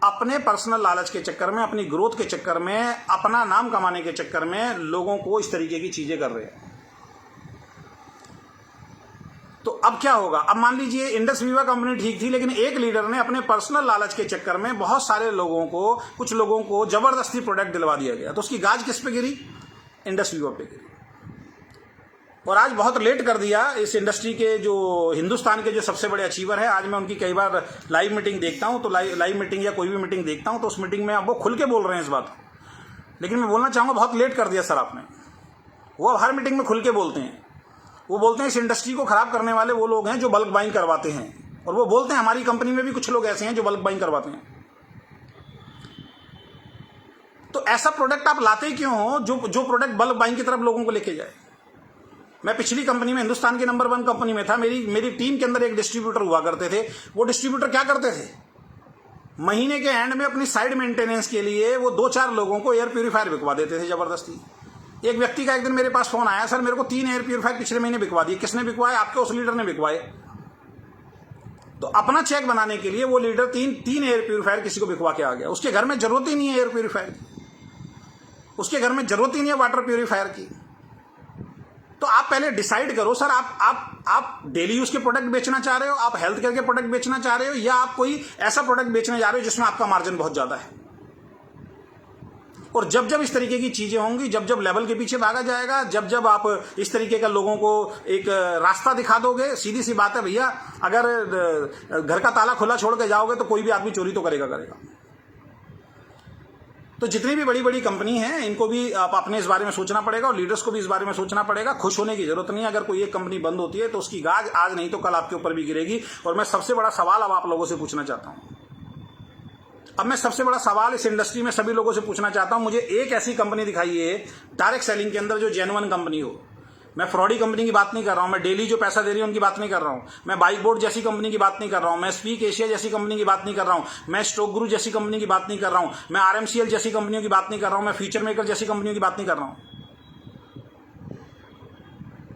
अपने पर्सनल लालच के चक्कर में, अपनी ग्रोथ के चक्कर में, अपना नाम कमाने के चक्कर में लोगों को इस तरीके की चीजें कर रहे हैं। तो अब क्या होगा? अब मान लीजिए इंडस वीवा कंपनी ठीक थी, लेकिन एक लीडर ने अपने पर्सनल लालच के चक्कर में बहुत सारे लोगों को, कुछ लोगों को जबरदस्ती प्रोडक्ट दिलवा दिया गया, तो उसकी गाज किस पे गिरी? इंडस वीवा पे गिरी। और आज बहुत लेट कर दिया इस इंडस्ट्री के जो हिंदुस्तान के जो सबसे बड़े अचीवर हैं। आज मैं उनकी कई बार लाइव मीटिंग देखता हूं, तो लाइव मीटिंग या कोई भी मीटिंग देखता हूं, तो उस मीटिंग में अब वो खुल के बोल रहे हैं इस बात को। लेकिन मैं बोलना चाहूंगा, बहुत लेट कर दिया सर आपने। वो अब हर मीटिंग में खुल के बोलते हैं। वो बोलते हैं इस इंडस्ट्री को खराब करने वाले वो लोग हैं जो बल्क बाइंग करवाते हैं, और वो बोलते हैं हमारी कंपनी में भी कुछ लोग ऐसे हैं जो बल्क बाइंग करवाते हैं। तो ऐसा प्रोडक्ट आप लाते क्यों हो जो प्रोडक्ट बल्क बाइंग की तरफ लोगों को लेके जाए? मैं पिछली कंपनी में, हिंदुस्तान की नंबर 1 कंपनी में था, मेरी टीम के अंदर एक डिस्ट्रीब्यूटर हुआ करते थे। वो डिस्ट्रीब्यूटर क्या करते थे, महीने के एंड में अपनी साइड मेंटेनेंस के लिए वो 2-4 लोगों को एयर प्यूरीफायर बिकवा देते थे जबरदस्ती। एक व्यक्ति का एक दिन मेरे पास फोन आया, सर मेरे को 3 एयर प्यूरीफायर पिछले महीने बिकवा दिए। किसने बिकवाए? आपके उस लीडर ने बिकवाए। तो अपना चेक बनाने के लिए वो लीडर 3 एयर प्यूरीफायर किसी को बिकवा के आ गया। उसके घर में जरूरत ही नहीं है एयर प्यूरीफायर की, उसके घर में जरूरत ही नहीं है वाटर प्यूरीफायर की। तो आप पहले डिसाइड करो सर, आप डेली यूज के प्रोडक्ट बेचना चाह रहे हो, आप हेल्थ केयर के प्रोडक्ट बेचना चाह रहे हो, या आप कोई ऐसा प्रोडक्ट बेचने जा रहे हो जिसमें आपका मार्जिन बहुत ज्यादा है। और जब इस तरीके की चीजें होंगी, जब लेवल के पीछे भागा जाएगा, जब आप इस तरीके का लोगों को एक रास्ता दिखा दोगे, सीधी सी बात है भैया, अगर घर का ताला खुला छोड़ के जाओगे तो कोई भी आदमी चोरी तो करेगा। तो जितनी भी बड़ी बड़ी कंपनी हैं, इनको भी आपने इस बारे में सोचना पड़ेगा और लीडर्स को भी इस बारे में सोचना पड़ेगा। खुश होने की जरूरत नहीं है। अगर कोई एक कंपनी बंद होती है तो उसकी गाज आज नहीं तो कल आपके ऊपर भी गिरेगी। और मैं सबसे बड़ा सवाल अब आप लोगों से पूछना चाहता हूं, इस इंडस्ट्री में सभी लोगों से पूछना चाहता हूं, मुझे एक ऐसी कंपनी दिखाइए डायरेक्ट सेलिंग के अंदर जो जेन्युइन कंपनी हो। मैं फ्रॉडी कंपनी की बात नहीं कर रहा हूं, मैं डेली जो पैसा दे रही हूं उनकी बात नहीं कर रहा हूं, मैं बाइक बोर्ड जैसी कंपनी की बात नहीं कर रहा हूं, मैं स्पीक एशिया जैसी कंपनी की बात नहीं कर रहा हूं, मैं स्टॉक गुरु जैसी कंपनी की बात नहीं कर रहा हूं, मैं आरएमसीएल जैसी कंपनियों की बात नहीं कर रहा हूं, मैं फ्यूचर मेकर जैसी कंपनियों की बात नहीं कर रहा हूं।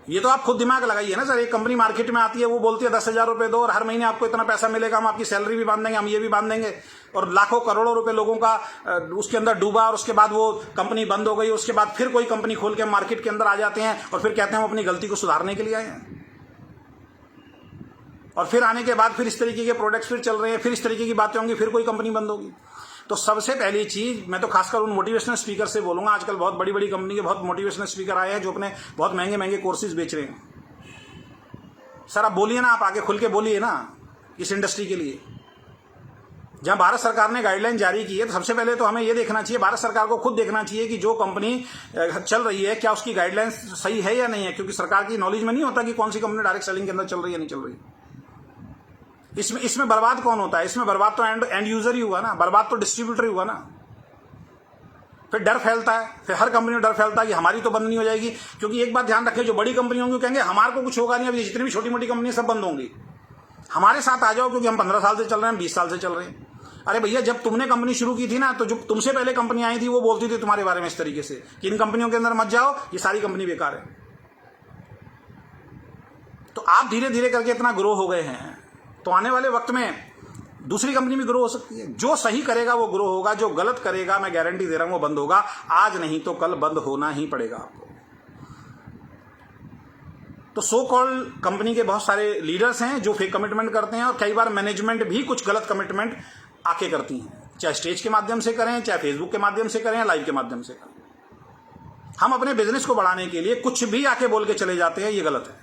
ये तो आप खुद दिमाग लगाइए ना सर। एक कंपनी मार्केट में आती है, वो बोलती है 10,000 रुपए दो और हर महीने आपको इतना पैसा मिलेगा, हम आपकी सैलरी भी बांध देंगे, हम ये भी बांध देंगे, और लाखों करोड़ों रुपए लोगों का उसके अंदर डूबा, और उसके बाद वो कंपनी बंद हो गई। उसके बाद फिर कोई कंपनी खोल के मार्केट के अंदर आ जाते हैं और फिर कहते हैं हम अपनी गलती को सुधारने के लिए आए हैं। और फिर आने के बाद फिर इस तरीके के प्रोडक्ट्स फिर चल रहे हैं, फिर इस तरीके की बातें होंगी, फिर कोई कंपनी बंद होगी। तो सबसे पहली चीज मैं तो खासकर उन मोटिवेशनल स्पीकर से बोलूंगा, आजकल बहुत बड़ी बड़ी कंपनी के बहुत मोटिवेशनल स्पीकर आए हैं जो अपने बहुत महंगे महंगे कोर्सेज बेच रहे हैं। सर आप बोलिए ना, आप आगे खुल के बोलिए ना इस इंडस्ट्री के लिए। जहां भारत सरकार ने गाइडलाइन जारी की है तो सबसे पहले तो हमें यह देखना चाहिए, भारत सरकार को खुद देखना चाहिए कि जो कंपनी चल रही है क्या उसकी गाइडलाइन सही है या नहीं है, क्योंकि सरकार की नॉलेज में नहीं होता कि कौन सी कंपनी डायरेक्ट सेलिंग के अंदर चल रही है नहीं चल रही। इसमें बर्बाद कौन होता है? इसमें बर्बाद तो एंड यूजर ही हुआ ना, बर्बाद तो डिस्ट्रीब्यूटर ही हुआ ना। फिर डर फैलता है, फिर हर कंपनी में डर फैलता है कि हमारी तो बंद नहीं हो जाएगी, क्योंकि एक बात ध्यान रखें, जो बड़ी कंपनी होंगी कहेंगे हमारे को कुछ होगा नहीं, अभी जितनी भी छोटी मोटी कंपनी सब बंद होंगी, हमारे साथ आ जाओ क्योंकि हम 15 साल से चल रहे हैं, 20 साल से चल रहे हैं। अरे भैया जब तुमने कंपनी शुरू की थी ना, तो जो तुमसे पहले कंपनी आई थी वो बोलती थी तुम्हारे बारे में इस तरीके से कि इन कंपनियों के अंदर मत जाओ, ये सारी कंपनी बेकार है। तो आप धीरे धीरे करके इतना ग्रो हो गए हैं, तो आने वाले वक्त में दूसरी कंपनी भी ग्रो हो सकती है। जो सही करेगा वो ग्रो होगा, जो गलत करेगा मैं गारंटी दे रहा हूं वो बंद होगा। आज नहीं तो कल बंद होना ही पड़ेगा आपको। तो सो कॉल्ड कंपनी के बहुत सारे लीडर्स हैं जो फेक कमिटमेंट करते हैं, और कई बार मैनेजमेंट भी कुछ गलत कमिटमेंट आके करती हैं, चाहे स्टेज के माध्यम से करें, चाहे फेसबुक के माध्यम से करें, या लाइव के माध्यम से करें। हम अपने बिजनेस को बढ़ाने के लिए कुछ भी आके बोल के चले जाते हैं, ये गलत है।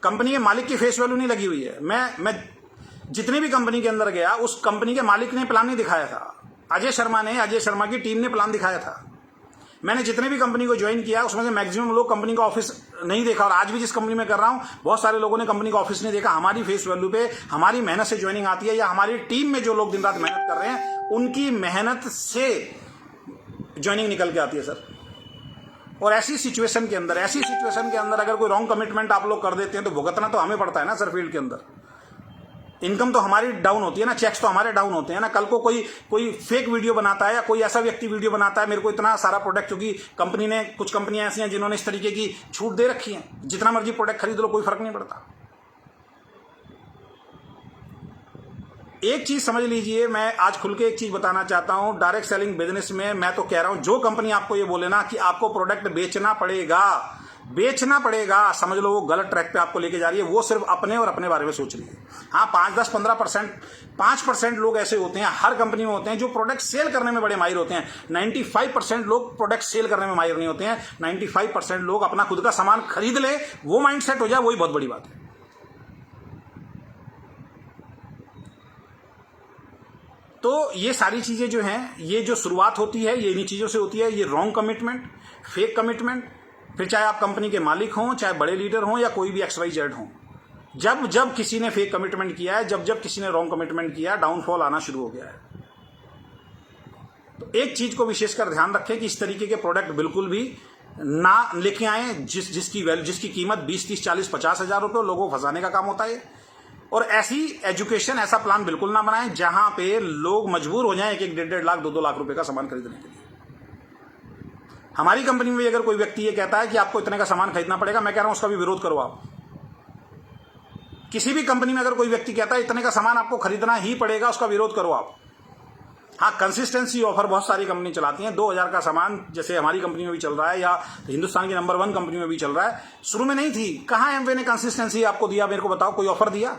कंपनी के मालिक की फेस वैल्यू नहीं लगी हुई है। मैं जितनी भी कंपनी के अंदर गया, उस कंपनी के मालिक ने प्लान नहीं दिखाया था। अजय शर्मा की टीम ने प्लान दिखाया था। मैंने जितने भी कंपनी को ज्वाइन किया उसमें से मैक्सिमम लोग कंपनी का ऑफिस नहीं देखा, और आज भी जिस कंपनी में कर रहा हूं बहुत सारे लोगों ने कंपनी का ऑफिस नहीं देखा। हमारी फेस वैल्यू पे हमारी मेहनत से ज्वाइनिंग आती है, या हमारी टीम में जो लोग दिन रात मेहनत कर रहे हैं उनकी मेहनत से ज्वाइनिंग निकल के आती है सर। और ऐसी सिचुएशन के अंदर अगर कोई रॉन्ग कमिटमेंट आप लोग कर देते हैं तो भुगतना तो हमें पड़ता है ना सर। फील्ड के अंदर इनकम तो हमारी डाउन होती है ना, चेक्स तो हमारे डाउन होते हैं ना। कल को कोई फेक वीडियो बनाता है, या कोई ऐसा व्यक्ति वीडियो बनाता है, मेरे को इतना सारा प्रोडक्ट, क्योंकि कंपनी ने कुछ कंपनियां ऐसी हैं जिन्होंने इस तरीके की छूट दे रखी है, जितना मर्जी प्रोडक्ट खरीद लो कोई फर्क नहीं पड़ता। एक चीज समझ लीजिए, मैं आज खुल के एक चीज बताना चाहता हूं, डायरेक्ट सेलिंग बिजनेस में मैं तो कह रहा हूं, जो कंपनी आपको ये बोले ना कि आपको प्रोडक्ट बेचना पड़ेगा, समझ लो वो गलत ट्रैक पे आपको लेके जा रही है। वो सिर्फ अपने और अपने बारे में सोच रही है। हाँ 5% लोग ऐसे होते हैं, हर कंपनी में होते हैं, जो प्रोडक्ट सेल करने में बड़े माहिर होते हैं। 95% लोग प्रोडक्ट सेल करने में माहिर नहीं होते हैं। 95% लोग अपना खुद का सामान खरीद ले, वो माइंड सेट हो जाए, वही बहुत बड़ी बात है। तो ये सारी चीजें जो हैं, ये जो शुरुआत होती है ये इन्हीं चीजों से होती है। ये रॉन्ग कमिटमेंट, फेक कमिटमेंट, फिर चाहे आप कंपनी के मालिक हों, चाहे बड़े लीडर हों, या कोई भी XYZ हों, जब किसी ने फेक कमिटमेंट किया है, जब किसी ने रॉन्ग कमिटमेंट किया, डाउनफॉल आना शुरू हो गया है। तो एक चीज को विशेषकर ध्यान रखें कि इस तरीके के प्रोडक्ट बिल्कुल भी ना लेके आए जिसकी कीमत 20, 30, 40, 50 हजार रुपये, लोगों को फंसाने का काम होता है। और ऐसी एजुकेशन, ऐसा प्लान बिल्कुल ना बनाएं जहां पे लोग मजबूर हो जाएं 1-1, 1.5 लाख, 2-2 लाख रुपए का सामान खरीदने के लिए। हमारी कंपनी में अगर कोई व्यक्ति ये कहता है कि आपको इतने का सामान खरीदना पड़ेगा, मैं कह रहा हूं उसका भी विरोध करो आप। किसी भी कंपनी में अगर कोई व्यक्ति कहता है इतने का सामान आपको खरीदना ही पड़ेगा, उसका विरोध करो आप। हाँ कंसिस्टेंसी ऑफर बहुत सारी कंपनी चलाती हैं। 2000 का सामान जैसे हमारी कंपनी में भी चल रहा है, या हिंदुस्तान की नंबर 1 कंपनी में भी चल रहा है। शुरू में नहीं थी। कहाँ एमवे ने कंसिस्टेंसी आपको दिया, मेरे को बताओ, कोई ऑफर दिया?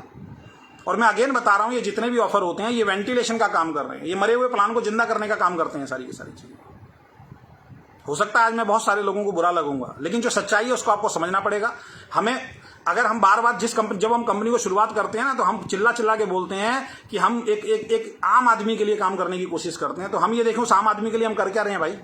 और मैं अगेन बता रहा हूं, ये जितने भी ऑफर होते हैं ये वेंटिलेशन का काम कर रहे हैं, ये मरे हुए प्लान को जिंदा करने का काम करते हैं सारी की सारी चीजें। हो सकता है आज मैं बहुत सारे लोगों को बुरा लगूंगा, लेकिन जो सच्चाई है उसको आपको समझना पड़ेगा। हमें अगर हम बार बार जब हम कंपनी को शुरुआत करते हैं ना, तो हम चिल्ला के बोलते हैं कि हम एक आम आदमी के लिए काम करने की कोशिश करते हैं। तो हम ये देखें उस आम आदमी के लिए हम कर क्या रहे हैं भाई।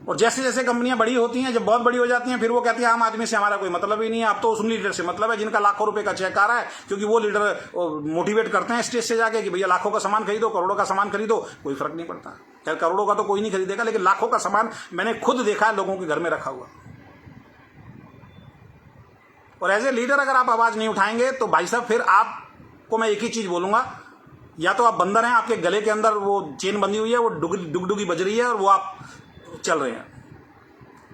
और जैसे जैसे कंपनियां बड़ी होती हैं, जब बहुत बड़ी हो जाती हैं, फिर वो कहती है आम आदमी से हमारा कोई मतलब ही नहीं है, अब तो उस लीडर से मतलब है जिनका लाखों रुपए का चेक आ रहा है, क्योंकि वो लीडर मोटिवेट करते हैं स्टेज से जाके कि भैया लाखों का सामान खरीदो, करोड़ों का सामान खरीदो। कोई फर्क नहीं पड़ता। खैर करोड़ों का तो कोई नहीं खरीदेगा, लेकिन लाखों का सामान मैंने खुद देखा है लोगों के घर में रखा हुआ। और एज ए लीडर अगर आप आवाज नहीं उठाएंगे तो भाई साहब फिर आपको मैं एक ही चीज बोलूंगा, या तो आप बंदर हैं, आपके गले के अंदर वो चेन बंधी हुई है, वो डुगडुगी बज रही है और वो आप चल रहे हैं,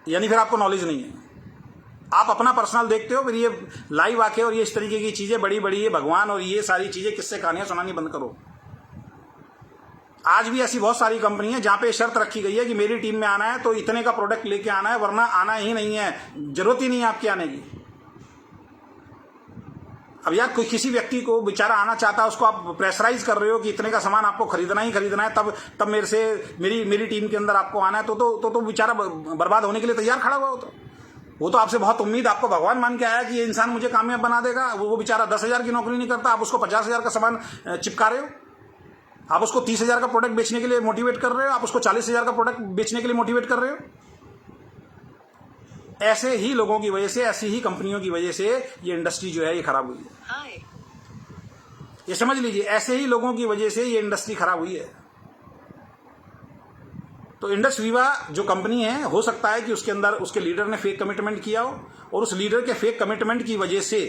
यानी फिर आपको नॉलेज नहीं है। आप अपना पर्सनल देखते हो, फिर ये लाइव आके और ये इस तरीके की चीजें बड़ी बड़ी है भगवान और ये सारी चीजें किससे कहानियां सुनानी बंद करो। आज भी ऐसी बहुत सारी कंपनी है जहां पे शर्त रखी गई है कि मेरी टीम में आना है तो इतने का प्रोडक्ट लेके आना है, वरना आना ही नहीं है, जरूरत ही नहीं है आपकी आने की। अब यार कोई किसी व्यक्ति को बेचारा आना चाहता है, उसको आप प्रेशराइज कर रहे हो कि इतने का सामान आपको खरीदना ही खरीदना है, तब मेरे से मेरी टीम के अंदर आपको आना है, तो बेचारा बर्बाद होने के लिए तैयार खड़ा हुआ हो। वो तो आपसे बहुत उम्मीद, आपको भगवान मान के आया कि ये इंसान मुझे कामयाब बना देगा। वो बेचारा 10,000 की नौकरी नहीं करता, आप उसको 50,000 का सामान चिपका रहे हो। आप उसको 30,000 का प्रोडक्ट बेचने के लिए मोटिवेट कर रहे हो, आप उसको 40,000 का प्रोडक्ट बेचने के लिए मोटिवेट कर रहे हो। ऐसे ही लोगों की वजह से, ऐसी ही कंपनियों की वजह से ये इंडस्ट्री जो है ये खराब हुई है। ये समझ लीजिए, ऐसे ही लोगों की वजह से ये इंडस्ट्री खराब हुई है। तो इंडस वीवा जो कंपनी है, हो सकता है कि उसके अंदर उसके लीडर ने फेक कमिटमेंट किया हो, और उस लीडर के फेक कमिटमेंट की वजह से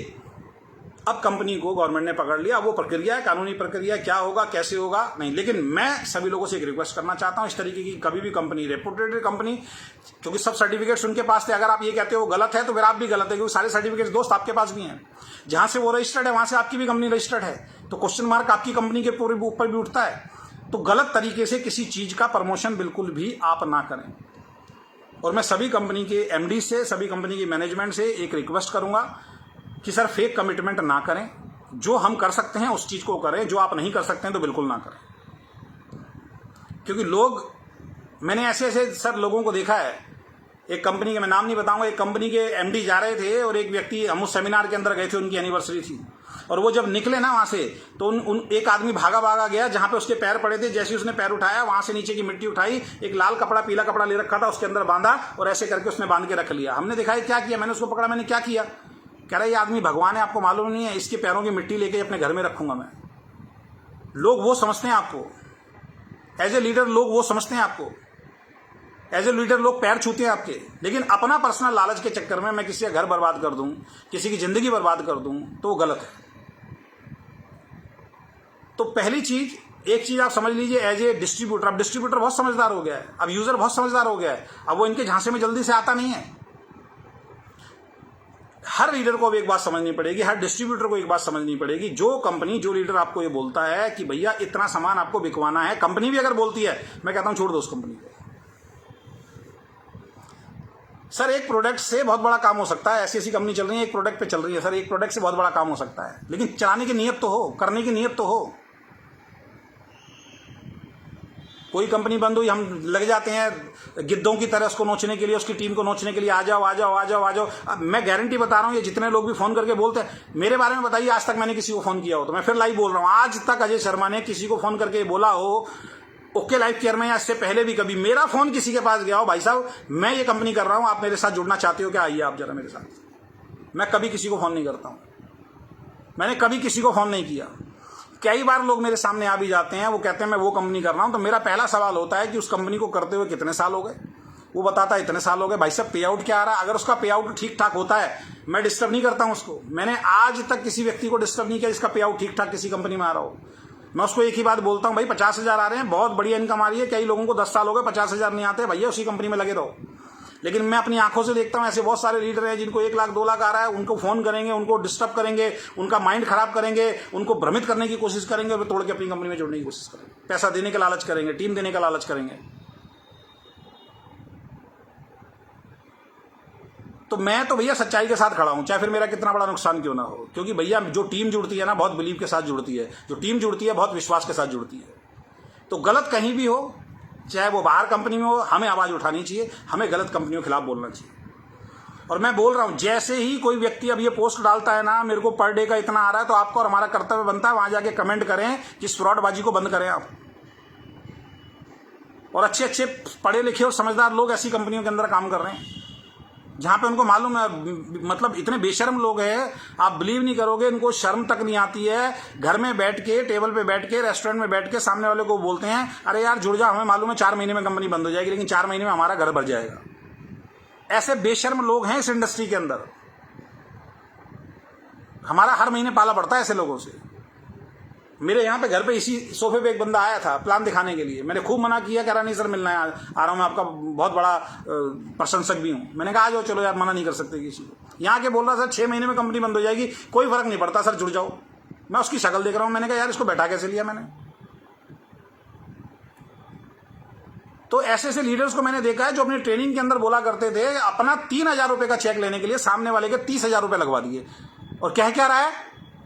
अब कंपनी को गवर्नमेंट ने पकड़ लिया। वो प्रक्रिया है, कानूनी प्रक्रिया, क्या होगा कैसे होगा नहीं। लेकिन मैं सभी लोगों से एक रिक्वेस्ट करना चाहता हूं, इस तरीके की कभी भी कंपनी, रेपुटेड कंपनी, क्योंकि सब सर्टिफिकेट्स उनके पास थे, अगर आप ये कहते हो वो गलत है तो फिर आप भी गलत है, क्योंकि सारे सर्टिफिकेट्स दोस्त आपके पास भी हैं। जहां से वो रजिस्टर्ड है वहां से आपकी भी कंपनी रजिस्टर्ड है, तो क्वेश्चन मार्क आपकी कंपनी के पूरे ऊपर भी उठता है। तो गलत तरीके से किसी चीज का प्रमोशन बिल्कुल भी आप ना करें। और मैं सभी कंपनी के एमडी से, सभी कंपनी की मैनेजमेंट से एक रिक्वेस्ट करूंगा कि सर फेक कमिटमेंट ना करें। जो हम कर सकते हैं उस चीज को करें, जो आप नहीं कर सकते हैं तो बिल्कुल ना करें। क्योंकि लोग, मैंने ऐसे ऐसे सर लोगों को देखा है, एक कंपनी के, मैं नाम नहीं बताऊंगा, एक कंपनी के एमडी जा रहे थे और एक व्यक्ति, हम उस सेमिनार के अंदर गए थे, उनकी एनिवर्सरी थी, और वो जब निकले ना वहां से, तो एक आदमी भागा गया जहां पे उसके पैर पड़े थे। जैसे उसने पैर उठाया, वहां से नीचे की मिट्टी उठाई, एक लाल कपड़ा, पीला कपड़ा ले रखा था, उसके अंदर बांधा और ऐसे करके उसने बांध के रख लिया। हमने देखा क्या किया, मैंने उसको पकड़ा, मैंने क्या किया, कह रहा है ये आदमी भगवान है, आपको मालूम नहीं है, इसके पैरों की मिट्टी लेके अपने घर में रखूंगा मैं। लोग वो समझते हैं आपको, एज ए लीडर लोग वो समझते हैं आपको, एज ए लीडर लोग पैर छूते हैं आपके। लेकिन अपना पर्सनल लालच के चक्कर में मैं किसी का घर बर्बाद कर दूं, किसी की जिंदगी बर्बाद कर दूं, तो वो गलत है। तो पहली चीज, एक चीज आप समझ लीजिए, एज ए डिस्ट्रीब्यूटर, अब डिस्ट्रीब्यूटर बहुत समझदार हो गया है, अब यूजर बहुत समझदार हो गया है, अब वो इनके झांसे में जल्दी से आता नहीं है। हर लीडर को अब एक बात समझनी पड़ेगी, हर डिस्ट्रीब्यूटर को एक बात समझनी पड़ेगी, जो कंपनी, जो लीडर आपको ये बोलता है कि भैया इतना सामान आपको बिकवाना है, कंपनी भी अगर बोलती है, मैं कहता हूं छोड़ दो उस कंपनी को। सर एक प्रोडक्ट से बहुत बड़ा काम हो सकता है, ऐसी ऐसी कंपनी चल रही है, एक प्रोडक्ट पे चल रही है, सर एक प्रोडक्ट से बहुत बड़ा काम हो सकता है, लेकिन चलाने की नीयत तो हो, करने की नीयत तो हो। कोई कंपनी बंद हुई, हम लग जाते हैं गिद्धों की तरह उसको नोचने के लिए, उसकी टीम को नोचने के लिए, आ जाओ आ जाओ आ जाओ आ जाओ। अब मैं गारंटी बता रहा हूं, ये जितने लोग भी फोन करके बोलते हैं मेरे बारे में, बताइए आज तक मैंने किसी को फोन किया हो? तो मैं फिर लाइव बोल रहा हूं, आज तक अजय शर्मा ने किसी को फोन करके बोला हो ओके लाइव केयर में, या इससे पहले भी कभी मेरा फोन किसी के पास गया हो, भाई साहब मैं ये कंपनी कर रहा हूं, आप मेरे साथ जुड़ना चाहते हो क्या, आइए आप जरा मेरे साथ। मैं कभी किसी को फोन नहीं करता हूं, मैंने कभी किसी को फोन नहीं किया। कई बार लोग मेरे सामने आ भी जाते हैं, वो कहते हैं मैं वो कंपनी कर रहा हूं, तो मेरा पहला सवाल होता है कि उस कंपनी को करते हुए कितने साल हो गए। वो बताता है इतने साल हो गए। भाई साहब पे आउट क्या आ रहा है? अगर उसका पे आउट ठीक ठाक होता है, मैं डिस्टर्ब नहीं करता हूं उसको। मैंने आज तक किसी व्यक्ति को डिस्टर्ब नहीं किया जिसका पे आउट ठीक ठाक किसी कंपनी में आ रहा हो। मैं उसको एक ही बात बोलता हूं, भाई 50,000 आ रहे हैं, बहुत बढ़िया इनकम आ रही है। कई लोगों को 10 साल हो गए 50,000 नहीं आते, भैया उसी कंपनी में लगे रहो। लेकिन मैं अपनी आंखों से देखता हूं ऐसे बहुत सारे लीडर हैं जिनको 1 लाख 2 लाख आ रहा है, उनको फोन करेंगे, उनको डिस्टर्ब करेंगे, उनका माइंड खराब करेंगे, उनको भ्रमित करने की कोशिश करेंगे और तोड़ के अपनी कंपनी में जोड़ने की कोशिश करेंगे, पैसा देने का लालच करेंगे, टीम देने का लालच करेंगे। तो मैं तो भैया सच्चाई के साथ खड़ा हूं, चाहे फिर मेरा कितना बड़ा नुकसान क्यों ना हो। क्योंकि भैया जो टीम जुड़ती है ना, बहुत बिलीव के साथ जुड़ती है, जो टीम जुड़ती है बहुत विश्वास के साथ जुड़ती है। तो गलत कहीं भी हो, चाहे वो बाहर कंपनी में हो, हमें आवाज उठानी चाहिए, हमें गलत कंपनियों के खिलाफ बोलना चाहिए। और मैं बोल रहा हूं, जैसे ही कोई व्यक्ति अब ये पोस्ट डालता है ना, मेरे को पर डे का इतना आ रहा है, तो आपको और हमारा कर्तव्य बनता है वहां जाके कमेंट करें कि इस फ्रॉडबाजी को बंद करें आप। और अच्छे अच्छे पढ़े लिखे और समझदार लोग ऐसी कंपनियों के अंदर काम कर रहे हैं जहां पे उनको मालूम है, मतलब इतने बेशर्म लोग हैं, आप बिलीव नहीं करोगे, इनको शर्म तक नहीं आती है। घर में बैठ के, टेबल पे बैठ के, रेस्टोरेंट में बैठ के सामने वाले को बोलते हैं अरे यार जुड़ जा, हमें मालूम है 4 महीने में कंपनी बंद हो जाएगी, लेकिन 4 महीने में हमारा घर भर जाएगा। ऐसे बेशर्म लोग हैं इस इंडस्ट्री के अंदर, हमारा हर महीने पाला पड़ता है ऐसे लोगों से। मेरे यहाँ पे घर पे इसी सोफे पे एक बंदा आया था प्लान दिखाने के लिए, मैंने खूब मना किया, कह रहा नहीं सर मिलना है, आ रहा हूँ, मैं आपका बहुत बड़ा प्रशंसक भी हूँ। मैंने कहा आ जाओ, चलो यार, मना नहीं कर सकते किसी को। यहाँ के बोल रहा सर 6 महीने में कंपनी बंद हो जाएगी, कोई फर्क नहीं पड़ता सर, जुड़ जाओ। मैं उसकी शक्ल देख रहा हूँ, मैंने कहा यार इसको बैठा कैसे लिया मैंने। तो ऐसे ऐसे लीडर्स को मैंने देखा है जो अपनी ट्रेनिंग के अंदर बोला करते थे, अपना 3,000 रुपये का चेक लेने के लिए सामने वाले के 30,000 रुपये लगवा दिए। और कह क्या रहा है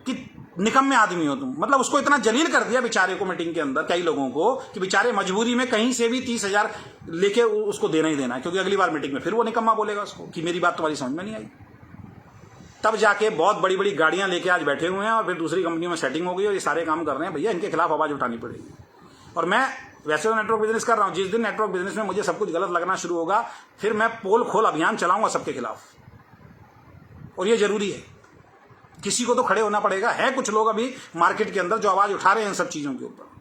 कि निकम्मे आदमी हो तुम। मतलब उसको इतना जलील कर दिया बेचारे को मीटिंग के अंदर, कई लोगों को, कि बेचारे मजबूरी में कहीं से भी 30,000 लेके उसको देना ही देना है, क्योंकि अगली बार मीटिंग में फिर वो निकम्मा बोलेगा उसको कि मेरी बात तुम्हारी समझ में नहीं आई। तब जाके बहुत बड़ी बड़ी गाड़ियां लेके आज बैठे हुए हैं और फिर दूसरी कंपनी में सेटिंग हो गई और ये सारे काम कर रहे हैं। भैया इनके खिलाफ आवाज उठानी पड़ेगी। और मैं वैसे तो नेटवर्क बिजनेस कर रहा हूं, जिस दिन नेटवर्क बिजनेस में मुझे सब कुछ गलत लगना शुरू होगा फिर मैं पोल खोल अभियान चलाऊंगा सबके खिलाफ, और ये जरूरी है। किसी को तो खड़े होना पड़ेगा। है कुछ लोग अभी मार्केट के अंदर जो आवाज उठा रहे हैं इन सब चीजों के ऊपर,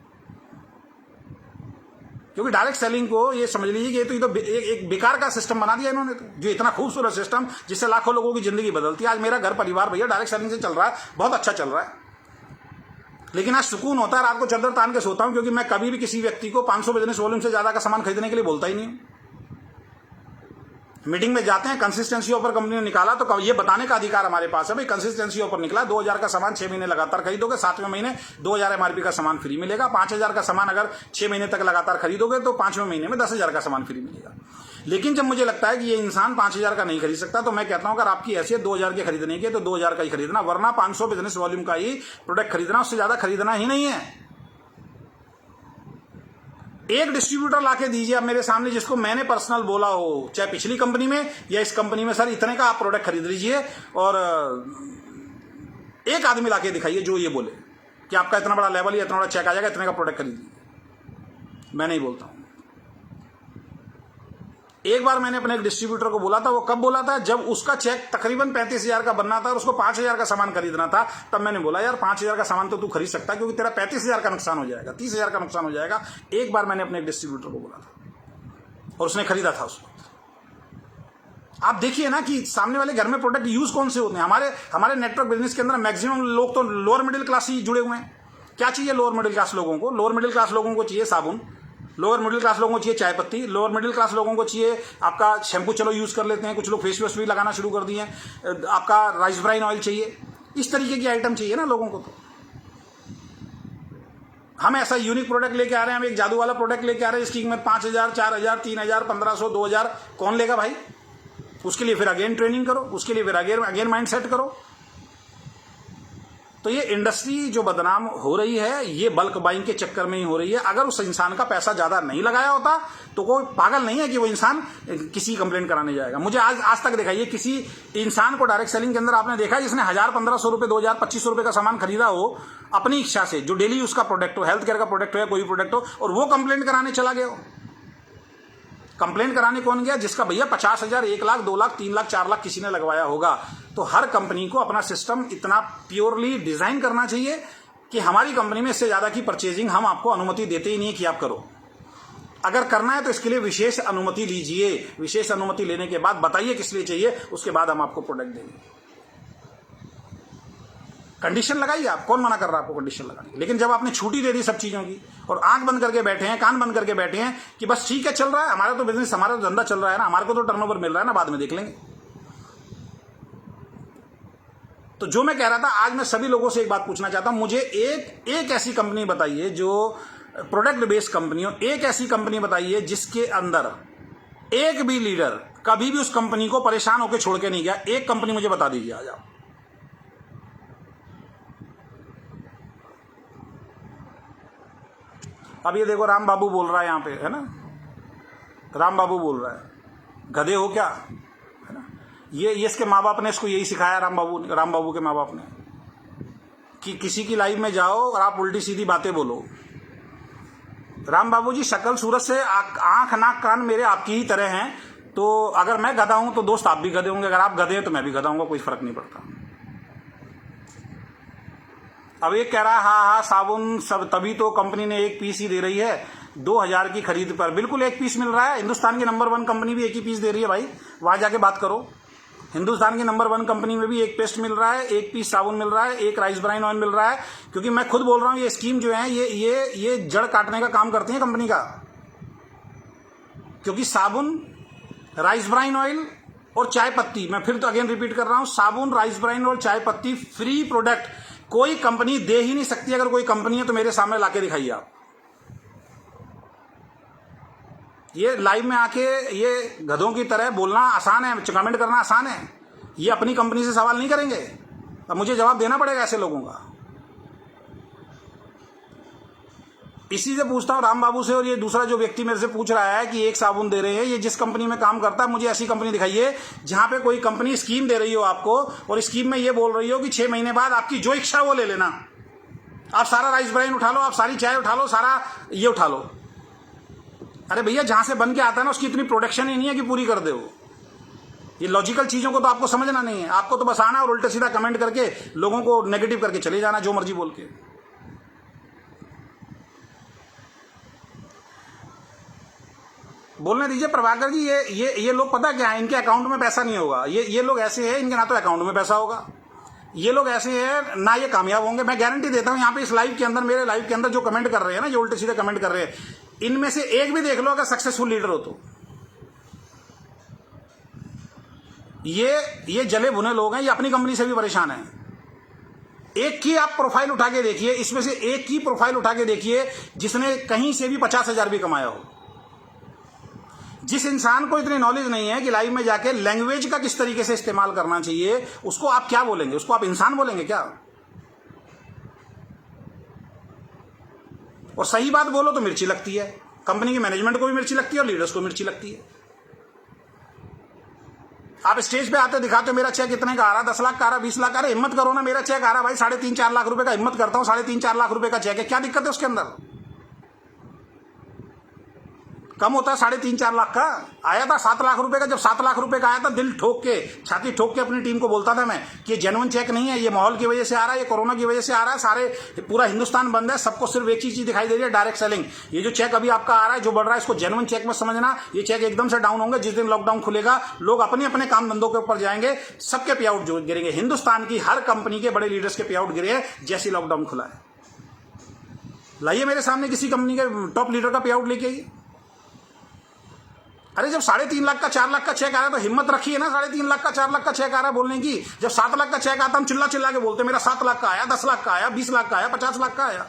क्योंकि डायरेक्ट सेलिंग को ये समझ लीजिए कि ये तो एक बेकार का सिस्टम बना दिया इन्होंने, तो जो इतना खूबसूरत सिस्टम जिससे लाखों लोगों की जिंदगी बदलती है। आज मेरा घर परिवार भैया डायरेक्ट सेलिंग से चल रहा है, बहुत अच्छा चल रहा है, लेकिन आज सुकून होता है, रात को चादर तान के सोता हूं, क्योंकि मैं कभी भी किसी व्यक्ति को 500 बिजनेस वॉल्यूम से ज्यादा का सामान खरीदने के लिए बोलता ही नहीं हूं। मीटिंग में जाते हैं, कंसिस्टेंसी ऑफर कंपनी ने निकाला तो ये बताने का अधिकार हमारे पास है, भाई कंसिस्टेंसी ऑफर निकला, 2,000 का सामान 6 महीने लगातार खरीदोगे, 7वें महीने 2,000 एमआरपी का सामान फ्री मिलेगा। 5,000 का सामान अगर 6 महीने तक लगातार खरीदोगे तो 5वें महीने में 10,000 का सामान फ्री मिलेगा। लेकिन जब मुझे लगता है कि ये इंसान 5,000 का नहीं खरीद सकता, तो मैं कहता हूं अगर आपकी हैसियत 2,000 के खरीदने की है तो 2,000 का ही खरीदना, वरना 500 बिजनेस वॉल्यूम का ही प्रोडक्ट खरीदना, उससे ज्यादा खरीदना ही नहीं है। एक डिस्ट्रीब्यूटर लाके दीजिए आप मेरे सामने जिसको मैंने पर्सनल बोला हो, चाहे पिछली कंपनी में या इस कंपनी में, सर इतने का आप प्रोडक्ट खरीद लीजिए, और एक आदमी लाके दिखाइए जो ये बोले कि आपका इतना बड़ा लेवल या इतना बड़ा चेक आ जाएगा, इतने का प्रोडक्ट खरीद लीजिए। मैं नहीं बोलता हूं। एक बार मैंने अपने एक डिस्ट्रीब्यूटर को बोला था, वो कब बोला था, जब उसका चेक तकरीबन 35,000 का बनना था और उसको 5,000 का सामान खरीदना था। तब मैंने बोला यार 5,000 का सामान तो तू खरीद सकता है, क्योंकि तेरा 35,000 का नुकसान हो जाएगा, 30,000 का नुकसान हो जाएगा। एक बार मैंने अपने एक डिस्ट्रीब्यूटर को बोला था और उसने खरीदा था उसको। आप देखिए ना कि सामने वाले घर में प्रोडक्ट यूज कौन से होते हैं। हमारे नेटवर्क बिजनेस के अंदर मैक्सिमम लोग तो लोअर मिडिल क्लास ही जुड़े हुए हैं। क्या चाहिए लोअर मिडिल क्लास लोगों को? लोअर मिडिल क्लास लोगों को चाहिए साबुन, लोअर मिडिल क्लास लोगों को चाहिए चाय पत्ती, लोअर मिडिल क्लास लोगों को चाहिए आपका शैम्पू, चलो यूज कर लेते हैं, कुछ लोग फेस वॉश भी लगाना शुरू कर दिए हैं, आपका राइस ब्राइन ऑयल चाहिए, इस तरीके की आइटम चाहिए ना लोगों को। तो हम ऐसा यूनिक प्रोडक्ट लेके आ रहे हैं, हम एक जादू वाला प्रोडक्ट लेके आ रहे हैं, इसकी कीमत 5,000, 4,000, 3,000, 1,500, 2,000, कौन लेगा भाई? उसके लिए फिर अगेन ट्रेनिंग करो, उसके लिए फिर अगेन माइंड सेट करो। तो ये इंडस्ट्री जो बदनाम हो रही है, ये बल्क बाइंग के चक्कर में ही हो रही है। अगर उस इंसान का पैसा ज्यादा नहीं लगाया होता तो कोई पागल नहीं है कि वो इंसान किसी कंप्लेंट कराने जाएगा। मुझे आज तक दिखाइए किसी इंसान को डायरेक्ट सेलिंग के अंदर आपने देखा जिसने 1,000, 1,500 रुपए, 2,000, 2,500 रुपए का सामान खरीदा हो अपनी इच्छा से, जो डेली उसका प्रोडक्ट हो, हेल्थ केयर का प्रोडक्ट हो या कोई प्रोडक्ट हो, और वो कंप्लेंट कराने चला गया हो। कंप्लेंट कराने कौन गया? जिसका भैया 50,000, 1 लाख, 2 लाख, 3 लाख, 4 लाख किसी ने लगवाया होगा। तो हर कंपनी को अपना सिस्टम इतना प्योरली डिजाइन करना चाहिए कि हमारी कंपनी में इससे ज्यादा की परचेजिंग हम आपको अनुमति देते ही नहीं है कि आप करो। अगर करना है तो इसके लिए विशेष अनुमति लीजिए। विशेष अनुमति लेने के बाद बताइए किस लिए चाहिए, उसके बाद हम आपको प्रोडक्ट देंगे। कंडीशन लगाइए आप, कौन मना कर रहा है आपको कंडीशन लगाने? लेकिन जब आपने छुट्टी दे दी सब चीजों की और आंख बंद करके बैठे हैं, कान बंद करके बैठे हैं कि बस ठीक है चल रहा है, हमारा तो बिजनेस, हमारा तो धंधा चल रहा है ना, हमारे को तो टर्नओवर मिल रहा है ना, बाद में देख लेंगे। तो जो मैं कह रहा था, आज मैं सभी लोगों से एक बात पूछना चाहता हूं, मुझे एक ऐसी कंपनी बताइए जो प्रोडक्ट बेस्ड कंपनी हो, एक ऐसी कंपनी बताइए जिसके अंदर एक भी लीडर कभी भी उस कंपनी को परेशान होकर छोड़ के नहीं गया। एक कंपनी मुझे बता दीजिए आज आप। अब ये देखो राम बाबू बोल रहा है यहां पे, है ना, राम बाबू बोल रहा है, गधे हो क्या, है ना। ये इसके माँ बाप ने इसको यही सिखाया, राम बाबू के माँ बाप ने, कि किसी की लाइफ में जाओ और आप उल्टी सीधी बातें बोलो। राम बाबू जी शक्ल सूरत से आंख नाक कान मेरे आपकी ही तरह हैं, तो अगर मैं गधा हूं तो दोस्त आप भी गधे होंगे, अगर आप गधे हैं तो मैं भी गधा हूंगा, कोई फर्क नहीं पड़ता। अब एक कह रहा है हाँ साबुन सब, तभी तो कंपनी ने एक पीस ही दे रही है 2,000 की खरीद पर। बिल्कुल एक पीस मिल रहा है, हिंदुस्तान की नंबर 1 कंपनी भी एक ही पीस दे रही है भाई, वहां जाके बात करो। हिंदुस्तान की नंबर 1 कंपनी में भी एक पेस्ट मिल रहा है, एक पीस साबुन मिल रहा है, एक राइस ब्राइन ऑयल मिल रहा है। क्योंकि मैं खुद बोल रहा हूं, ये स्कीम जो है ये जड़ काटने का काम करती है कंपनी का। क्योंकि साबुन, राइस ब्राइन ऑयल और चाय पत्ती, मैं फिर तो अगेन रिपीट कर रहा हूं, साबुन, राइस ब्राइन और चाय पत्ती फ्री प्रोडक्ट कोई कंपनी दे ही नहीं सकती। अगर कोई कंपनी है तो मेरे सामने लाके दिखाइए आप। ये लाइव में आके ये गधों की तरह बोलना आसान है, कमेंट करना आसान है, ये अपनी कंपनी से सवाल नहीं करेंगे। अब मुझे जवाब देना पड़ेगा ऐसे लोगों का। इसी से पूछता हूँ राम बाबू से, और ये दूसरा जो व्यक्ति मेरे से पूछ रहा है कि एक साबुन दे रहे हैं, ये जिस कंपनी में काम करता है, मुझे ऐसी कंपनी दिखाइए जहां पे कोई कंपनी स्कीम दे रही हो आपको, और स्कीम में ये बोल रही हो कि 6 महीने बाद आपकी जो इच्छा वो ले लेना, आप सारा राइस ब्राइन उठा लो, आप सारी चाय उठा लो, सारा ये उठा लो। अरे भैया, जहां से बन के आता है ना उसकी इतनी प्रोडक्शन ही नहीं है कि पूरी कर दे वो। ये लॉजिकल चीजों को तो आपको समझना नहीं है, आपको तो बस आना और उल्टा सीधा कमेंट करके लोगों को नेगेटिव करके चले जाना, जो मर्जी बोल के। बोलने दीजिए प्रभाकर जी, ये लोग पता क्या है, इनके अकाउंट में पैसा नहीं होगा। ये लोग ऐसे हैं, इनके ना तो अकाउंट में पैसा होगा, ये लोग ऐसे हैं ना ये कामयाब होंगे। मैं गारंटी देता हूं, यहाँ पे इस लाइव के अंदर, मेरे लाइव के अंदर जो कमेंट कर रहे हैं ना, जो उल्टे सीधे कमेंट कर रहे हैं, इनमें से एक भी देख लो अगर सक्सेसफुल लीडर हो तो। ये जले भुने लोग हैं, ये अपनी कंपनी से भी परेशान हैं। एक की आप प्रोफाइल उठा के देखिए, इसमें से एक की प्रोफाइल उठा के देखिए जिसने कहीं से भी 50,000 भी कमाया हो। जिस इंसान को इतनी नॉलेज नहीं है कि लाइव में जाके लैंग्वेज का किस तरीके से इस्तेमाल करना चाहिए, उसको आप क्या बोलेंगे? उसको आप इंसान बोलेंगे क्या? और सही बात बोलो तो मिर्ची लगती है, कंपनी के मैनेजमेंट को भी मिर्ची लगती है और लीडर्स को मिर्ची लगती है। आप स्टेज पे आते दिखाते हो मेरा चेक इतने का आ रहा, 10 लाख का आ रहा, 20 लाख का आ रहा, हिम्मत करो ना, मेरा चेक आ रहा भाई 3.5-4 लाख रुपए का, हिम्मत करता हूं 3.5-4 लाख रुपए का चेक है, क्या दिक्कत है उसके अंदर? कम होता है 3.5-4 लाख का? आया था 7 लाख रुपए का, जब 7 लाख रुपए का आया था दिल ठोक के, छाती ठोक के अपनी टीम को बोलता था मैं कि ये जेन्युइन चेक नहीं है, ये माहौल की वजह से आ रहा है, ये कोरोना की वजह से आ रहा है, सारे पूरा हिंदुस्तान बंद है, सबको सिर्फ एक ही चीज दिखाई दे रही है, डायरेक्ट सेलिंग। ये जो चेक अभी आपका आ रहा है, जो बढ़ रहा है, इसको जेन्युइन चेक में समझना। ये चेक एकदम से डाउन होंगे जिस दिन लॉकडाउन खुलेगा, लोग अपने अपने काम धंधों के ऊपर जाएंगे, सबके पे आउट गिरेंगे। हिंदुस्तान की हर कंपनी के बड़े लीडर्स के पे आउट गिरे हैं जैसे लॉकडाउन खुला है। लाइए मेरे सामने किसी कंपनी के टॉप लीडर का पे आउट लेके आइए। अरे जब 3.5 लाख का 4 लाख का चेक आ रहा है तो हिम्मत रखिए ना, 3.5 लाख का 4 लाख का चेक आ रहा है बोलने की। जब 7 लाख का चेक आता हम चिल्ला चिल्ला के बोलते मेरा 7 लाख का आया, 10 लाख का आया, 20 लाख का आया, 50 लाख का आया,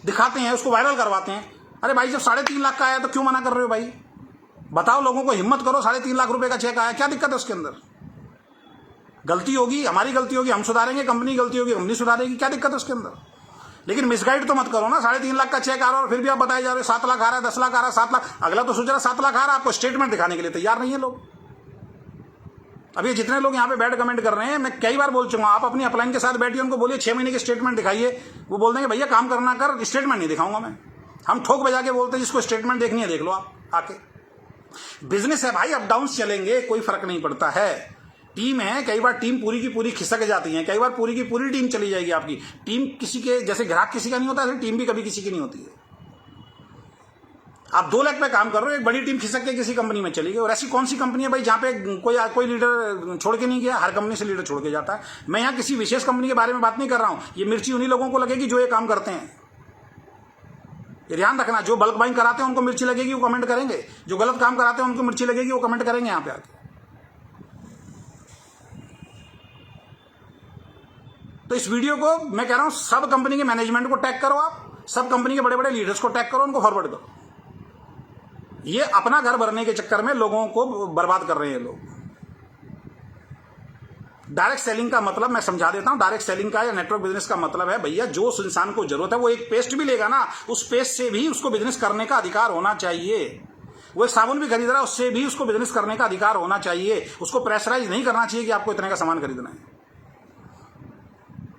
दिखाते हैं, उसको वायरल करवाते हैं। अरे भाई जब 3.5 लाख का आया तो क्यों मना कर रहे हो भाई? बताओ लोगों को, हिम्मत करो, 3.5 लाख रुपए का चेक आया, क्या दिक्कत है उसके अंदर? गलती होगी, हमारी गलती होगी, हम सुधारेंगे, कंपनी गलती होगी, कंपनी सुधारेगी, क्या दिक्कत है उसके अंदर? लेकिन मिसगाइड तो मत करो ना। 3.5 लाख का चेक आ रहा है और फिर भी आप बताए जा रहे 7 लाख आ रहा है, 10 लाख आ रहा है, 7 लाख। अगला तो सोच रहा है 7 लाख आ रहा है, आपको स्टेटमेंट दिखाने के लिए तैयार नहीं है लोग। अब ये जितने लोग यहाँ पे बैठ कमेंट कर रहे हैं, मैं कई बार बोल चुका हूं, आप अपनी अपलाइन के साथ बैठिए, उनको बोलिए 6 महीने की स्टेटमेंट दिखाइए। वो बोल देंगे भैया काम करना कर, स्टेटमेंट नहीं दिखाऊंगा मैं। हम ठोक बजा के बोलते हैं जिसको स्टेटमेंट देखनी है देख लो आप आके। बिजनेस है भाई, अप डाउन चलेंगे, कोई फर्क नहीं पड़ता है। टीम है, कई बार टीम पूरी की पूरी खिसक जाती है, कई बार पूरी की पूरी टीम चली जाएगी आपकी। टीम किसी के जैसे ग्राहक किसी का नहीं होता, ऐसे टीम भी कभी किसी की नहीं होती है। आप 2 लाख पे काम कर रहे हो, एक बड़ी टीम खिसक के किसी कंपनी में चली गई। और ऐसी कौन सी कंपनी है भाई जहां पे कोई लीडर छोड़ के नहीं गया? हर कंपनी से लीडर छोड़ के जाता है। मैं यहाँ किसी विशेष कंपनी के बारे में बात नहीं कर रहा हूं। ये मिर्ची उन्हीं लोगों को लगेगी जो ये काम करते हैं। ये ध्यान रखना, जो बल्क बाइंग कराते हैं उनको मिर्ची लगेगी, वो कमेंट करेंगे। जो गलत काम कराते हैं उनको मिर्ची लगेगी, वो कमेंट करेंगे यहाँ पे आके। तो इस वीडियो को मैं कह रहा हूं सब कंपनी के मैनेजमेंट को टैग करो, आप सब कंपनी के बड़े बड़े लीडर्स को टैग करो, उनको फॉरवर्ड करो। ये अपना घर भरने के चक्कर में लोगों को बर्बाद कर रहे हैं लोग। डायरेक्ट सेलिंग का मतलब मैं समझा देता हूं। डायरेक्ट सेलिंग का या नेटवर्क बिजनेस का मतलब है भैया, जो उस इंसान को जरूरत है वो एक पेस्ट भी लेगा ना, उस पेस्ट से भी उसको बिजनेस करने का अधिकार होना चाहिए। वो एक साबुन भी खरीद रहा है, उससे भी उसको बिजनेस करने का अधिकार होना चाहिए। उसको प्रेशराइज नहीं करना चाहिए कि आपको इतने का सामान खरीदना है।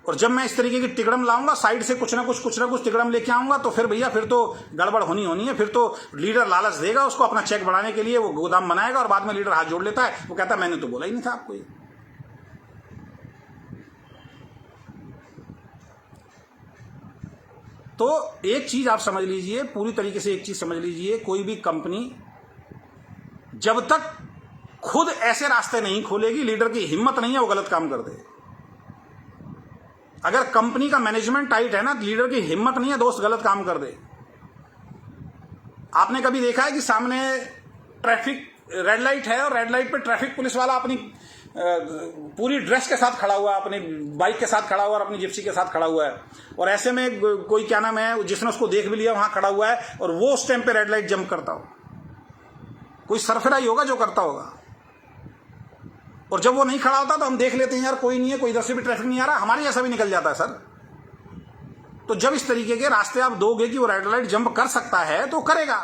और जब मैं इस तरीके की तिकड़म लाऊंगा, साइड से कुछ ना कुछ तिकड़म लेके आऊंगा, तो फिर भैया फिर तो गड़बड़ होनी है। फिर तो लीडर लालच देगा उसको अपना चेक बढ़ाने के लिए, वो गोदाम बनाएगा और बाद में लीडर हाथ जोड़ लेता है, वो कहता है मैंने तो बोला ही नहीं था आपको ये। तो एक चीज आप समझ लीजिए, पूरी तरीके से एक चीज समझ लीजिए, कोई भी कंपनी जब तक खुद ऐसे रास्ते नहीं खोलेगी, लीडर की हिम्मत नहीं है वो गलत काम कर दे। अगर कंपनी का मैनेजमेंट टाइट है ना, लीडर की हिम्मत नहीं है दोस्त गलत काम कर दे। आपने कभी देखा है कि सामने ट्रैफिक रेड लाइट है और रेड लाइट पे ट्रैफिक पुलिस वाला अपनी पूरी ड्रेस के साथ खड़ा हुआ है, अपनी बाइक के साथ खड़ा हुआ है और अपनी जिप्सी के साथ खड़ा हुआ है, और ऐसे में कोई क्या नाम है जिसने उसको देख भी लिया वहां खड़ा हुआ है और वो उस टाइम पे रेड लाइट जंप करता हो? कोई सरफराई होगा जो करता होगा। और जब वो नहीं खड़ा होता तो हम देख लेते हैं यार कोई नहीं है, कोई इधर से भी ट्रैफिक नहीं आ रहा, हमारे जैसा भी निकल जाता है सर। तो जब इस तरीके के रास्ते आप दोगे कि वो रेड लाइट जंप कर सकता है तो करेगा।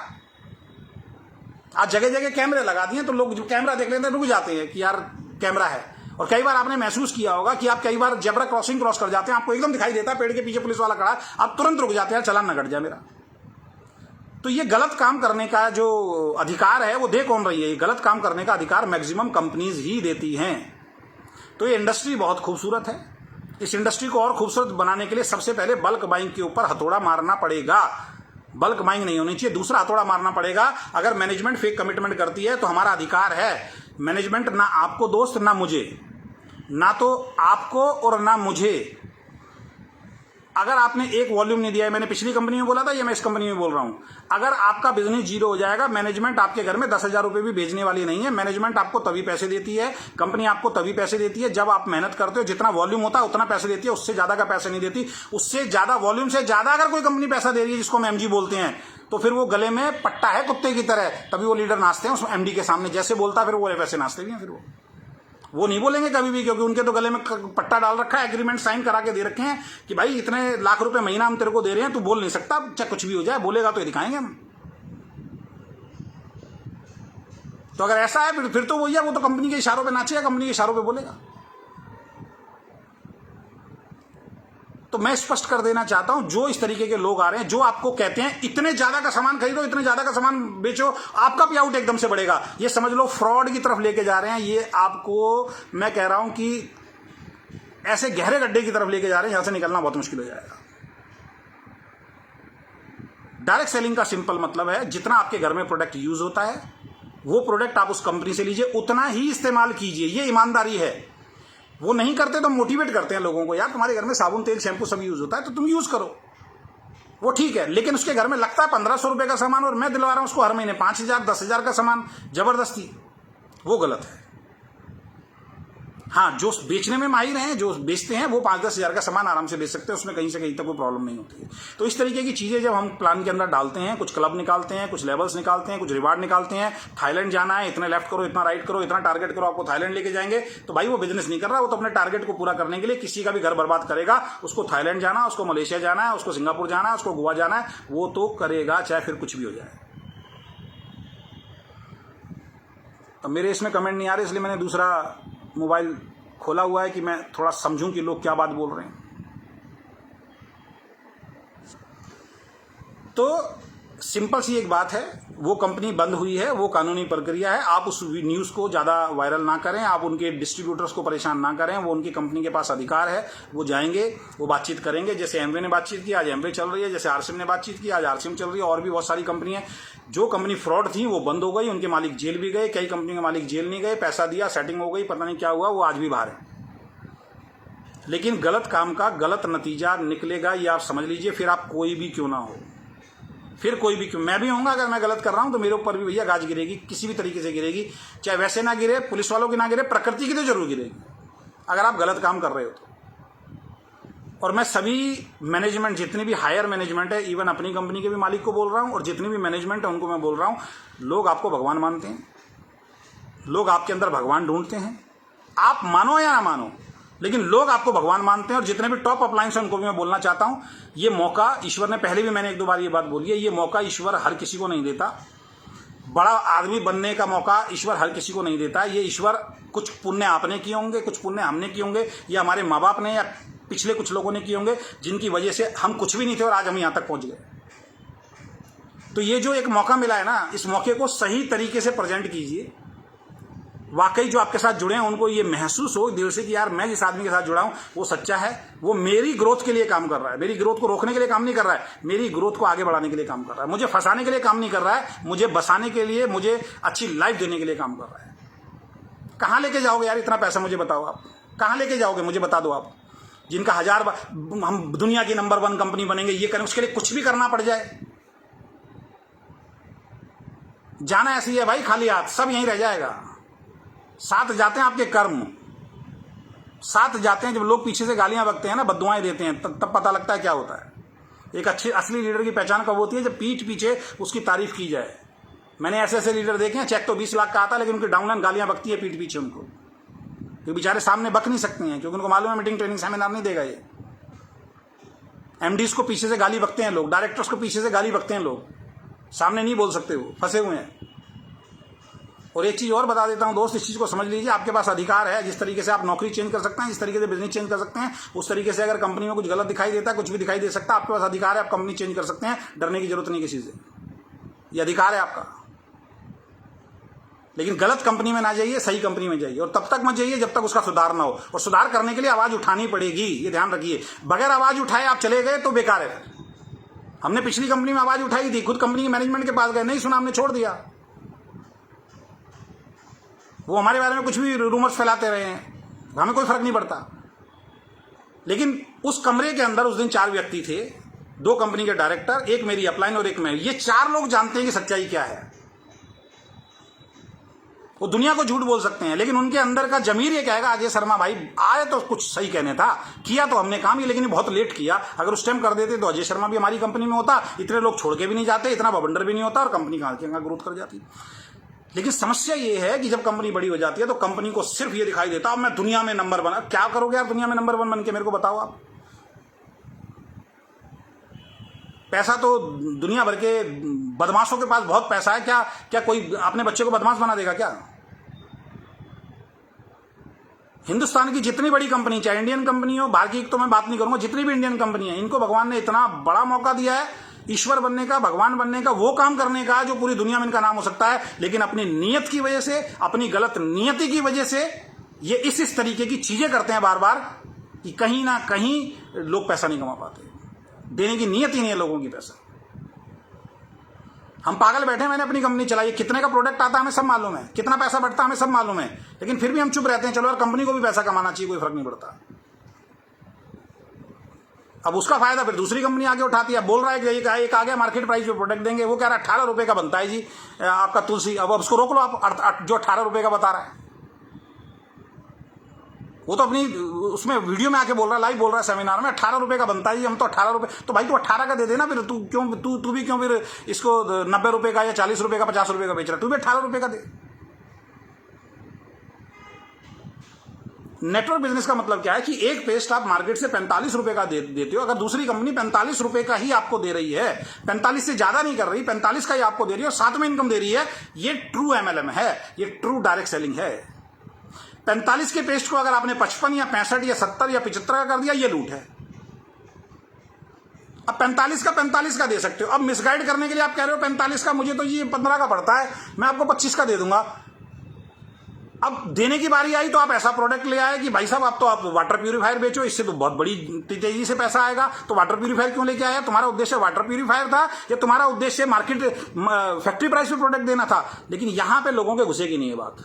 आज जगह जगह कैमरे लगा दिए तो लोग जब कैमरा देख लेते हैं रुक जाते हैं कि यार कैमरा है। और कई बार आपने महसूस किया होगा कि आप कई बार जेब्रा क्रॉसिंग क्रॉस कर जाते हैं, आपको एकदम दिखाई देता है पेड़ के पीछे पुलिस वाला खड़ा है, आप तुरंत रुक जाते हैं, चालान न कट जाए मेरा। तो ये गलत काम करने का जो अधिकार है वो दे कौन रही है? ये गलत काम करने का अधिकार मैक्सिमम कंपनीज ही देती हैं। तो ये इंडस्ट्री बहुत खूबसूरत है। इस इंडस्ट्री को और खूबसूरत बनाने के लिए सबसे पहले बल्क बाइंग के ऊपर हथौड़ा मारना पड़ेगा। बल्क बाइंग नहीं होनी चाहिए, दूसरा हथौड़ा मारना पड़ेगा। अगर मैनेजमेंट फेक कमिटमेंट करती है तो हमारा अधिकार है, मैनेजमेंट ना आपको दोस्त ना मुझे, ना तो आपको और ना मुझे। अगर आपने एक वॉल्यूम नहीं दिया है, मैंने पिछली कंपनी में बोला था या मैं इस कंपनी में बोल रहा हूं, अगर आपका बिजनेस जीरो हो जाएगा, मैनेजमेंट आपके घर में 10,000 रुपए भी भेजने वाली नहीं है। मैनेजमेंट आपको तभी पैसे देती है, कंपनी आपको तभी पैसे देती है जब आप मेहनत करते हो। जितना वॉल्यूम होता है उतना पैसे देती है, उससे ज्यादा का पैसे नहीं देती। उससे ज्यादा वॉल्यूम से ज्यादा अगर कोई कंपनी पैसा दे रही है, जिसको हम एमजी बोलते हैं, तो फिर वो गले में पट्टा है कुत्ते की तरह, तभी वो लीडर नाचते हैं उस एमडी के सामने। जैसे बोलता है फिर वो वैसे नाचते भी हैं। फिर वो नहीं बोलेंगे कभी भी, क्योंकि उनके तो गले में पट्टा डाल रखा है, एग्रीमेंट साइन करा के दे रखे हैं कि भाई इतने लाख रुपए महीना हम तेरे को दे रहे हैं, तू बोल नहीं सकता, चाहे कुछ भी हो जाए, बोलेगा तो ये दिखाएंगे हम। तो अगर ऐसा है फिर तो वो तो कंपनी के इशारों पे नाचेगा, कंपनी के इशारों पे बोलेगा। तो मैं स्पष्ट कर देना चाहता हूं, जो इस तरीके के लोग आ रहे हैं, जो आपको कहते हैं इतने ज्यादा का सामान खरीदो, इतने ज्यादा का सामान बेचो, आपका पे आउट एकदम से बढ़ेगा, ये समझ लो फ्रॉड की तरफ लेके जा रहे हैं। ये आपको मैं कह रहा हूं कि ऐसे गहरे गड्ढे की तरफ लेके जा रहे हैं, यहां से निकलना बहुत मुश्किल हो जाएगा। डायरेक्ट सेलिंग का सिंपल मतलब है, जितना आपके घर में प्रोडक्ट यूज होता है वो प्रोडक्ट आप उस कंपनी से लीजिए, उतना ही इस्तेमाल कीजिए। ये ईमानदारी है। वो नहीं करते तो मोटिवेट करते हैं लोगों को, यार तुम्हारे घर में साबुन तेल शैम्पू सब यूज होता है तो तुम यूज करो, वो ठीक है। लेकिन उसके घर में लगता है 1500 रुपए का सामान और मैं दिलवा रहा हूं उसको हर महीने 5,000 10,000 का सामान जबरदस्ती, वो गलत है। हाँ, जो बेचने में माहिर हैं, जो बेचते हैं, वो 5-10 हजार का सामान आराम से बेच सकते हैं, उसमें कहीं से कहीं तक कोई प्रॉब्लम नहीं होती है। तो इस तरीके की चीजें जब हम प्लान के अंदर डालते हैं, कुछ क्लब निकालते हैं, कुछ लेवल्स निकालते हैं, कुछ रिवार्ड निकालते हैं, थाईलैंड जाना है, इतने लेफ्ट करो, इतना राइट करो, इतना टारगेट करो, आपको थाईलैंड लेके जाएंगे, तो भाई वो बिजनेस नहीं कर रहा, वो तो अपने टारगेट को पूरा करने के लिए किसी का भी घर बर्बाद करेगा। उसको थाईलैंड जाना, उसको मलेशिया जाना है, उसको सिंगापुर जाना है, उसको गोवा जाना है, वो तो करेगा चाहे फिर कुछ भी हो जाए। अब मेरे इसमें कमेंट नहीं आ रहे, इसलिए मैंने दूसरा मोबाइल खोला हुआ है कि मैं थोड़ा समझूं कि लोग क्या बात बोल रहे हैं। तो सिंपल सी एक बात है, वो कंपनी बंद हुई है, वो कानूनी प्रक्रिया है। आप उस न्यूज़ को ज़्यादा वायरल ना करें, आप उनके डिस्ट्रीब्यूटर्स को परेशान ना करें। वो उनकी कंपनी के पास अधिकार है, वो जाएंगे, वो बातचीत करेंगे। जैसे एमवे ने बातचीत की, आज एमवे चल रही है, जैसे आरसीएम ने बातचीत की, आज आरसीएम चल रही है, और भी बहुत सारी कंपनी है। जो कंपनी फ्रॉड थी वो बंद हो गई, उनके मालिक जेल भी गए, कई कंपनी के मालिक जेल नहीं गए, पैसा दिया, सेटिंग हो गई, पता नहीं क्या हुआ, वो आज भी बाहर है। लेकिन गलत काम का गलत नतीजा निकलेगा, ये आप समझ लीजिए, फिर आप कोई भी क्यों ना हो, फिर कोई भी क्यों, मैं भी होऊंगा, अगर मैं गलत कर रहा हूं तो मेरे ऊपर भी भैया गाज गिरेगी, किसी भी तरीके से गिरेगी, चाहे वैसे ना गिरे, पुलिस वालों की ना गिरे, प्रकृति की तो जरूर गिरेगी अगर आप गलत काम कर रहे हो तो। और मैं सभी मैनेजमेंट, जितनी भी हायर मैनेजमेंट है, इवन अपनी कंपनी के भी मालिक को बोल रहा हूं, और जितनी भी मैनेजमेंट है उनको मैं बोल रहा हूं, लोग आपको भगवान मानते हैं, लोग आपके अंदर भगवान ढूंढते हैं, आप मानो या ना मानो, लेकिन लोग आपको भगवान मानते हैं। और जितने भी टॉप अपलायंस हैं उनको भी मैं बोलना चाहता हूं, ये मौका ईश्वर ने, पहले भी मैंने 1-2 बार ये बात बोली है, ये मौका ईश्वर हर किसी को नहीं देता। बड़ा आदमी बनने का मौका ईश्वर हर किसी को नहीं देता। ये ईश्वर, कुछ पुण्य आपने किए होंगे, कुछ पुण्य हमने किए होंगे, या हमारे माँ बाप ने, या पिछले कुछ लोगों ने किए होंगे, जिनकी वजह से हम कुछ भी नहीं थे और आज हम यहां तक पहुंच गए। तो ये जो एक मौका मिला है ना, इस मौके को सही तरीके से प्रेजेंट कीजिए। वाकई जो आपके साथ जुड़े हैं उनको ये महसूस हो दिल से कि यार मैं जिस आदमी के साथ जुड़ा हूं वो सच्चा है, वो मेरी ग्रोथ के लिए काम कर रहा है, मेरी ग्रोथ को रोकने के लिए काम नहीं कर रहा है, मेरी ग्रोथ को आगे बढ़ाने के लिए काम कर रहा है, मुझे फंसाने के लिए काम नहीं कर रहा है, मुझे बसाने के लिए, मुझे अच्छी लाइफ देने के लिए काम कर रहा है। कहां लेके जाओगे यार इतना पैसा, मुझे बताओ आप कहां लेके जाओगे, मुझे बता दो आप। जिनका हम दुनिया की नंबर 1 कंपनी बनेंगे, ये करें, उसके लिए कुछ भी करना पड़ जाए, जाना ऐसी है भाई, खाली हाथ सब यहीं रह जाएगा। साथ जाते हैं आपके कर्म, साथ जाते हैं जब लोग पीछे से गालियां बकते हैं ना, बद्दुआएं देते हैं, तब पता लगता है क्या होता है। एक अच्छी असली लीडर की पहचान कब होती है, जब पीठ पीछे उसकी तारीफ की जाए। मैंने ऐसे ऐसे लीडर देखे हैं, चेक तो 20 लाख का आता है लेकिन उनकी डाउनलाइन गालियां बकती है पीठ पीछे उनको। ये बेचारे सामने बक नहीं सकते हैं, क्योंकि उनको मालूम है मीटिंग ट्रेनिंग सेमिनार नहीं देगा ये। एमडीज को पीछे से गाली बकते हैं लोग, डायरेक्टर्स को पीछे से गाली बकते हैं लोग, सामने नहीं बोल सकते, वो फंसे हुए हैं। और एक चीज और बता देता हूं दोस्त, इस चीज को समझ लीजिए, आपके पास अधिकार है, जिस तरीके से आप नौकरी चेंज कर सकते हैं, जिस तरीके से बिजनेस चेंज कर सकते हैं, उस तरीके से अगर कंपनी में कुछ गलत दिखाई देता है, कुछ भी दिखाई दे सकता है, आपके पास अधिकार है, आप कंपनी चेंज कर सकते हैं, डरने की जरूरत नहीं किसी से, ये अधिकार है आपका। लेकिन गलत कंपनी में ना जाइए, सही कंपनी में जाइए, और तब तक मत जाइए जब तक उसका सुधार ना हो। और सुधार करने के लिए आवाज उठानी पड़ेगी, ये ध्यान रखिए। बगैर आवाज उठाए आप चले गए तो बेकार है। हमने पिछली कंपनी में आवाज उठाई थी, खुद कंपनी के मैनेजमेंट के पास गए, नहीं सुना, हमने छोड़ दिया। वो हमारे बारे में कुछ भी रूमर्स फैलाते रहे हैं, हमें कोई फर्क नहीं पड़ता। लेकिन उस कमरे के अंदर उस दिन 4 व्यक्ति थे, 2 कंपनी के डायरेक्टर, एक मेरी अपलाइन और एक मैं। ये 4 लोग जानते हैं कि सच्चाई क्या है। वो दुनिया को झूठ बोल सकते हैं, लेकिन उनके अंदर का जमीर ये कहेगा अजय शर्मा भाई आए तो कुछ सही कहने था, किया तो हमने काम, लेकिन ये बहुत लेट किया। अगर उस टाइम कर देते तो अजय शर्मा भी हमारी कंपनी में होता, इतने लोग छोड़ के भी नहीं जाते, इतना बवंडर भी नहीं होता, और कंपनी कहाँ ग्रोथ कर जाती। लेकिन समस्या ये है कि जब कंपनी बड़ी हो जाती है तो कंपनी को सिर्फ ये दिखाई देता अब मैं दुनिया में नंबर 1। क्या करोगे यार दुनिया में नंबर 1 बन के, मेरे को बताओ आप। पैसा तो दुनिया भर के बदमाशों के पास बहुत पैसा है, क्या कोई अपने बच्चे को बदमाश बना देगा क्या? हिंदुस्तान की जितनी बड़ी कंपनी, चाहे इंडियन कंपनी हो, बाहर की तो मैं बात नहीं करूंगा, जितनी भी इंडियन कंपनी है, इनको भगवान ने इतना बड़ा मौका दिया है ईश्वर बनने का, भगवान बनने का, वो काम करने का जो पूरी दुनिया में इनका नाम हो सकता है। लेकिन अपनी नीयत की वजह से, अपनी गलत नियति की वजह से ये इस तरीके की चीजें करते हैं बार बार कि कहीं ना कहीं लोग पैसा नहीं कमा पाते। देने की नीयत ही नहीं है लोगों की पैसा। हम पागल बैठे, मैंने अपनी कंपनी चलाई, कितने का प्रोडक्ट आता है हमें सब मालूम है, कितना पैसा बढ़ता है हमें सब मालूम है, लेकिन फिर भी हम चुप रहते हैं। चलो यार कंपनी को भी पैसा कमाना चाहिए, कोई फर्क नहीं पड़ता। अब उसका फायदा फिर दूसरी कंपनी आगे उठाती है, बोल रहा है कि एक आ गया मार्केट प्राइस पे प्रोडक्ट देंगे, वो कह रहा है 18 रुपए का बनता है जी आपका तुलसी। अब उसको रोक लो आप, जो 18 रुपए का बता रहा है। वो तो अपनी उसमें वीडियो में आके बोल रहा है, लाइव बोल रहा है सेमिनार में, 18 रुपए का बनता है जी, हम तो 18 रुपए। तो भाई तू 18 का दे देना, फिर तू भी क्यों फिर इसको 90 रुपए का या 40 रुपए का 50 रुपए का बेच रहा है? तू भी 18 रुपए का दे। नेटवर्क बिजनेस का मतलब क्या है कि एक पेस्ट आप मार्केट से 45 रुपए का देते हो, अगर दूसरी कंपनी 45 रुपए का ही आपको दे रही है, 45 से ज्यादा नहीं कर रही, 45 का ही आपको दे रही है और साथ में इनकम दे रही है, ये ट्रू MLM है, ये ट्रू डायरेक्ट सेलिंग है। 45 के पेस्ट को अगर आपने 55 या 65 या 70 या 75 का कर दिया, ये लूट है। अब 45 का दे सकते हो। अब मिसगाइड करने के लिए आप कह रहे हो 45 का, मुझे तो ये 15 का पड़ता है, मैं आपको 25 का दे दूंगा। अब देने की बारी आई तो आप ऐसा प्रोडक्ट ले आए कि भाई साहब आप वाटर प्यूरिफायर बेचो, इससे तो बहुत बड़ी तेजी से पैसा आएगा। तो वाटर प्यूरिफायर क्यों लेके आया? तुम्हारा उद्देश्य वाटर प्यूरिफायर था या तुम्हारा उद्देश्य मार्केट फैक्ट्री प्राइस पे प्रोडक्ट देना था? लेकिन यहां पे लोगों के घुसेगी नहीं ये बात,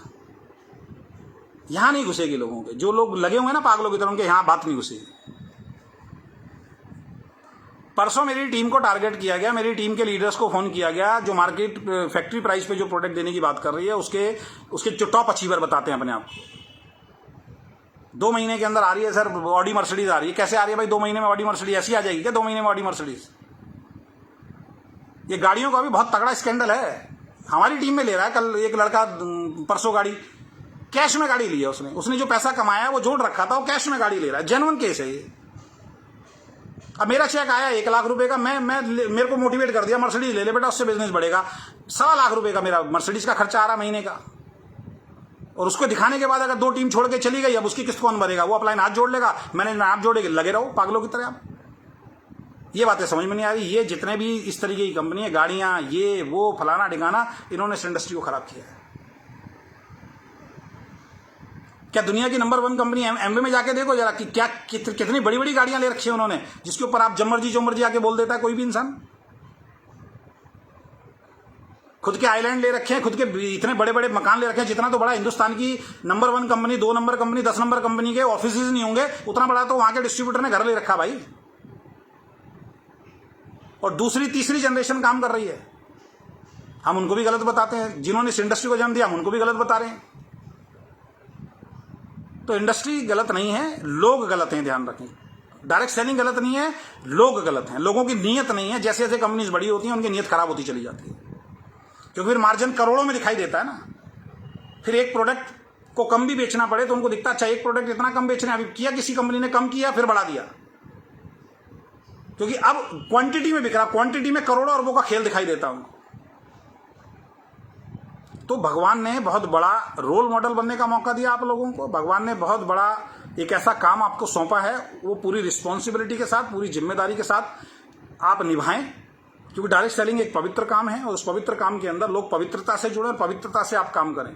यहां नहीं घुसेगी लोगों के। जो लोग लगे हुए ना पागलों की तरह, उनके यहां बात नहीं घुसेगी। परसों मेरी टीम को टारगेट किया गया, मेरी टीम के लीडर्स को फोन किया गया, जो मार्केट फैक्ट्री प्राइस पे जो प्रोडक्ट देने की बात कर रही है, उसके जो टॉप अचीवर बताते हैं अपने आप को। 2 महीने के अंदर आ रही है सर ऑडी मर्सिडीज आ रही है। कैसे आ रही है भाई 2 महीने में ऑडी मर्सिडीज? ऐसी आ जाएगी क्या 2 महीने में ऑडी मर्सिडीज? ये गाड़ियों का भी बहुत तगड़ा स्कैंडल है। हमारी टीम में ले रहा है, कल एक लड़का परसों गाड़ी कैश में गाड़ी ली है, उसने जो पैसा कमाया वो जोड़ रखा था, वो कैश में गाड़ी ले रहा है। जेन्युइन केस है ये। अब मेरा चेक आया 1 लाख रुपए का, मेरे को मोटिवेट कर दिया मर्सिडीज ले ले बेटा, उससे बिजनेस बढ़ेगा। 1.25 लाख रुपए का मेरा मर्सिडीज का खर्चा आ रहा महीने का, और उसको दिखाने के बाद अगर 2 टीम छोड़ के चली गई, अब उसकी किस्त कौन भरेगा? वो अपलाइन हाथ जोड़ लेगा, मैंने हाथ जोड़ेगी, लगे रहो पागलों की तरह। आप ये बातें समझ में नहीं आ रही। ये जितने भी इस तरीके की कंपनी है, गाड़ियां, ये वो फलाना ढिकाना, इन्होंने इस इंडस्ट्री को खराब किया है। क्या दुनिया की नंबर 1 कंपनी एमवे में जाके देखो जरा कि क्या कितनी बड़ी बड़ी गाड़ियां ले रखी है उन्होंने, जिसके ऊपर आप जो मर्जी आके बोल देता है कोई भी इंसान। खुद के आइलैंड ले रखे हैं, खुद के इतने बड़े बड़े मकान ले रखे हैं, जितना तो बड़ा हिंदुस्तान की number 1 company, 2 number company, 10 number company के ऑफिस नहीं होंगे, उतना बड़ा तो वहां के डिस्ट्रीब्यूटर ने घर ले रखा भाई। और दूसरी तीसरी जनरेशन काम कर रही है। हम उनको भी गलत बताते हैं, जिन्होंने इस इंडस्ट्री को जन्म दिया हम उनको भी गलत बता रहे हैं। तो इंडस्ट्री गलत नहीं है, लोग गलत हैं, ध्यान रखें। डायरेक्ट सेलिंग गलत नहीं है, लोग गलत हैं। लोगों की नीयत नहीं है। जैसे जैसे कंपनीज बड़ी होती हैं उनकी नीयत खराब होती चली जाती है, क्योंकि फिर मार्जिन करोड़ों में दिखाई देता है ना। फिर एक प्रोडक्ट को कम भी बेचना पड़े तो उनको दिखता अच्छा एक प्रोडक्ट इतना कम बेच रहे हैं, अभी किया किसी कंपनी ने कम किया फिर बढ़ा दिया, क्योंकि अब क्वांटिटी में बिक रहा, क्वांटिटी में करोड़ों अरबों का खेल दिखाई देता उनको। तो भगवान ने बहुत बड़ा रोल मॉडल बनने का मौका दिया आप लोगों को, भगवान ने बहुत बड़ा एक ऐसा काम आपको सौंपा है, वो पूरी रिस्पॉन्सिबिलिटी के साथ, पूरी जिम्मेदारी के साथ आप निभाएं, क्योंकि डायरेक्ट सेलिंग एक पवित्र काम है और उस पवित्र काम के अंदर लोग पवित्रता से जुड़े और पवित्रता से आप काम करें।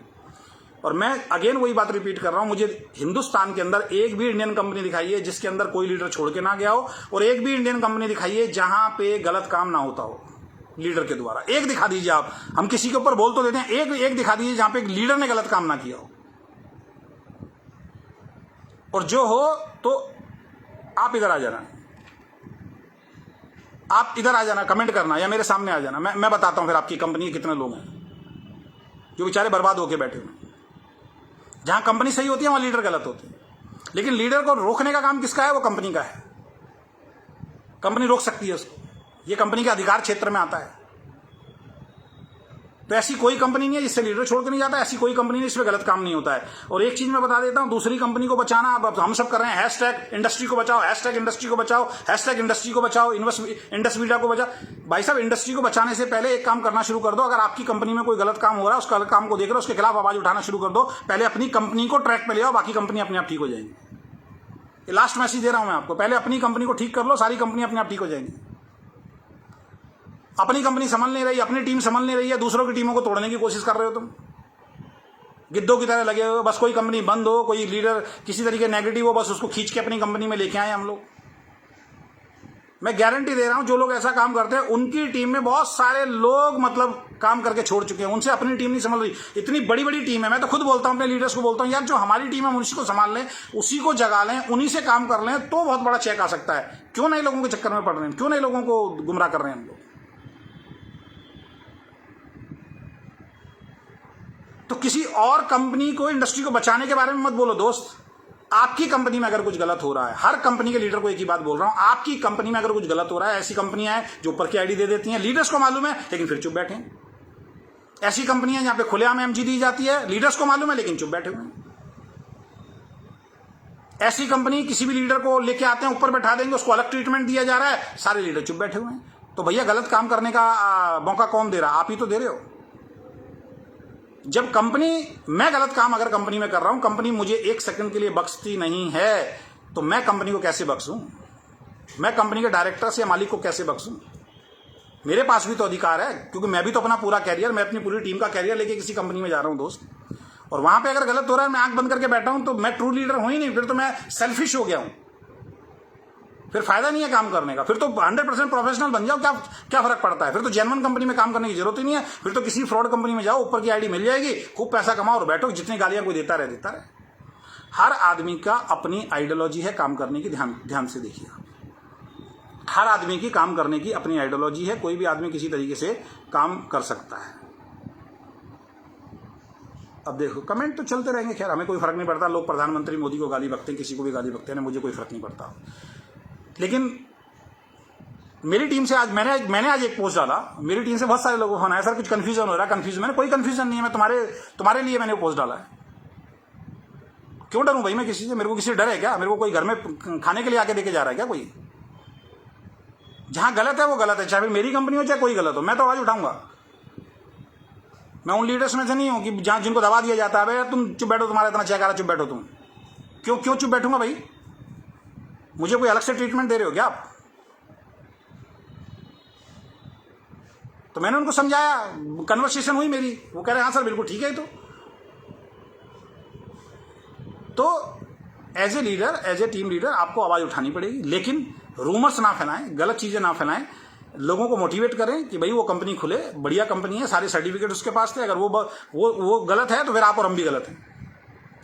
और मैं अगेन वही बात रिपीट कर रहा हूं, मुझे हिंदुस्तान के अंदर एक भी इंडियन कंपनी दिखाइए जिसके अंदर कोई लीडर छोड़ के ना गया हो, और एक भी इंडियन कंपनी दिखाइए जहां पे गलत काम ना होता हो लीडर के द्वारा। एक दिखा दीजिए आप, हम किसी के ऊपर बोल तो देते हैं, एक दिखा दीजिए जहां पे एक लीडर ने गलत काम ना किया हो। और जो हो तो आप इधर आ जाना, आप इधर आ जाना, कमेंट करना या मेरे सामने आ जाना, मैं बताता हूं फिर आपकी कंपनी के कितने लोग हैं जो बेचारे बर्बाद होके बैठे हुए। जहां कंपनी सही होती है वहां लीडर गलत होते हैं, लेकिन लीडर को रोकने का काम किसका है? वो कंपनी का है। कंपनी रोक सकती है उसको, ये कंपनी के अधिकार क्षेत्र में आता है। तो ऐसी कोई कंपनी नहीं है जिससे लीडर छोड़ के नहीं जाता, ऐसी कोई कंपनी नहीं जिसमें गलत काम नहीं होता है। और एक चीज मैं बता देता हूं, दूसरी कंपनी को बचाना, अब हम सब कर रहे हैं हैशटैग इंडस्ट्री को बचाओ, हैशटैग इंडस्ट्री को बचाओ, हैशटैग इंडस्ट्री को बचाओ, इंडस्ट्रीडा को बचाओ। भाई साहब, इंडस्ट्री को बचाने से पहले एक काम करना शुरू कर दो। अगर आपकी कंपनी में कोई गलत काम हो रहा है, उस गलत काम को देख रहे हो, उसके खिलाफ आवाज उठाना शुरू कर दो। पहले अपनी कंपनी को ट्रैक पे ले आओ, बाकी कंपनी अपने आप ठीक हो जाएंगी। ये लास्ट मैसेज दे रहा हूं मैं आपको, पहले अपनी कंपनी को ठीक कर लो, सारी कंपनी अपने आप ठीक हो जाएंगी। अपनी कंपनी संभल नहीं रही, अपनी टीम संभल नहीं रही है, दूसरों की टीमों को तोड़ने की कोशिश कर रहे हो तुम, गिद्धों की तरह लगे हो। बस कोई कंपनी बंद हो, कोई लीडर किसी तरीके नेगेटिव हो, बस उसको खींच के अपनी कंपनी में लेके आए हम लोग। मैं गारंटी दे रहा हूं, जो लोग ऐसा काम करते हैं उनकी टीम में बहुत सारे लोग मतलब काम करके छोड़ चुके हैं, उनसे अपनी टीम नहीं संभल रही। इतनी बड़ी बड़ी टीम है, मैं तो खुद बोलता हूं, अपने लीडर्स को बोलता हूं, यार जो हमारी टीम है उसी को संभाल लें, उसी को जगा लें, उन्हीं से काम कर लें, तो बहुत बड़ा चेक आ सकता है। क्यों नहीं लोगों के चक्कर में पड़ रहे हैं, क्यों नहीं लोगों को गुमराह कर रहे हैं हम लोग? तो किसी और कंपनी को, इंडस्ट्री को बचाने के बारे में मत बोलो दोस्त। आपकी कंपनी में अगर कुछ गलत हो रहा है, हर कंपनी के लीडर को एक ही बात बोल रहा हूं, आपकी कंपनी में अगर कुछ गलत हो रहा है, ऐसी कंपनियां हैं जो ऊपर की आईडी दे देती हैं, लीडर्स को मालूम है लेकिन फिर चुप बैठे हैं। ऐसी कंपनियां जहां पे खुलेआम एमजी दी जाती है, लीडर्स को मालूम है लेकिन चुप बैठे हुए हैं। ऐसी कंपनी किसी भी लीडर को लेके आते हैं, ऊपर बैठा देंगे, उसको अलग ट्रीटमेंट दिया जा रहा है, सारे लीडर चुप बैठे हुए हैं। तो भैया गलत काम करने का मौका कौन दे रहा? आप ही तो दे रहे हो। जब कंपनी, मैं गलत काम अगर कंपनी में कर रहा हूं, कंपनी मुझे एक सेकंड के लिए बख्शती नहीं है, तो मैं कंपनी को कैसे बख्शूं? मैं कंपनी के डायरेक्टर से या मालिक को कैसे बख्शूं? मेरे पास भी तो अधिकार है, क्योंकि मैं भी तो अपना पूरा कैरियर, मैं अपनी पूरी टीम का कैरियर लेके किसी कंपनी में जा रहा हूं दोस्त। और वहां पे अगर गलत हो रहा है, मैं आंख बंद करके बैठा हूं, तो मैं ट्रू लीडर हूं ही नहीं, फिर तो मैं सेल्फिश हो गया हूं, फिर फायदा नहीं है काम करने का। फिर तो 100% प्रोफेशनल बन जाओ, क्या फर्क पड़ता है? फिर तो जेन्युइन कंपनी में काम करने की जरूरत ही नहीं है, फिर तो किसी फ्रॉड कंपनी में जाओ, ऊपर की आईडी मिल जाएगी, खूब पैसा कमाओ और बैठो, जितनी गालियां कोई देता रहे। हर आदमी का अपनी आइडियोलॉजी है काम करने की, ध्यान से देखिए। हर आदमी की काम करने की अपनी आइडियोलॉजी है, कोई भी आदमी किसी तरीके से काम कर सकता है। अब देखो कमेंट तो चलते रहेंगे, खैर हमें कोई फर्क नहीं पड़ता। लोग प्रधानमंत्री मोदी को गाली बकते हैं, किसी को भी गाली बकते हैं, मुझे कोई फर्क नहीं पड़ता। लेकिन मेरी टीम से आज मैंने आज एक पोस्ट डाला, मेरी टीम से बहुत सारे लोगों को फोन आया, सर कुछ कंफ्यूजन हो रहा है। कंफ्यूजन, मैंने कोई कंफ्यूजन नहीं है, मैं तुम्हारे लिए मैंने पोस्ट डाला है। क्यों डरूं भाई मैं किसी से? मेरे को किसी से डर है क्या? मेरे को कोई घर में खाने के लिए आके देके जा रहा है क्या कोई? जहां गलत है वो गलत है, चाहे मेरी कंपनी हो चाहे कोई गलत हो, मैं तो आवाज उठाऊंगा। मैं उन लीडर्स में से नहीं हूं कि जहां जिनको दबा दिया जाता है, भाई तुम चुप बैठो, तुम्हारा इतना चेक आ रहा, चुप बैठो तुम। क्यों चुप बैठूंगा भाई? मुझे कोई अलग से ट्रीटमेंट दे रहे हो क्या आप? तो मैंने उनको समझाया, कन्वर्सेशन हुई मेरी, वो कह रहे हाँ सर बिल्कुल ठीक है। तो as a leader, as a team leader आपको आवाज उठानी पड़ेगी, लेकिन रूमर्स ना फैलाएं, गलत चीजें ना फैलाएं, लोगों को मोटिवेट करें कि भाई वो कंपनी खुले, बढ़िया कंपनी है, सारे सर्टिफिकेट उसके पास थे। अगर वो गलत है तो फिर आप और हम भी गलत हैं।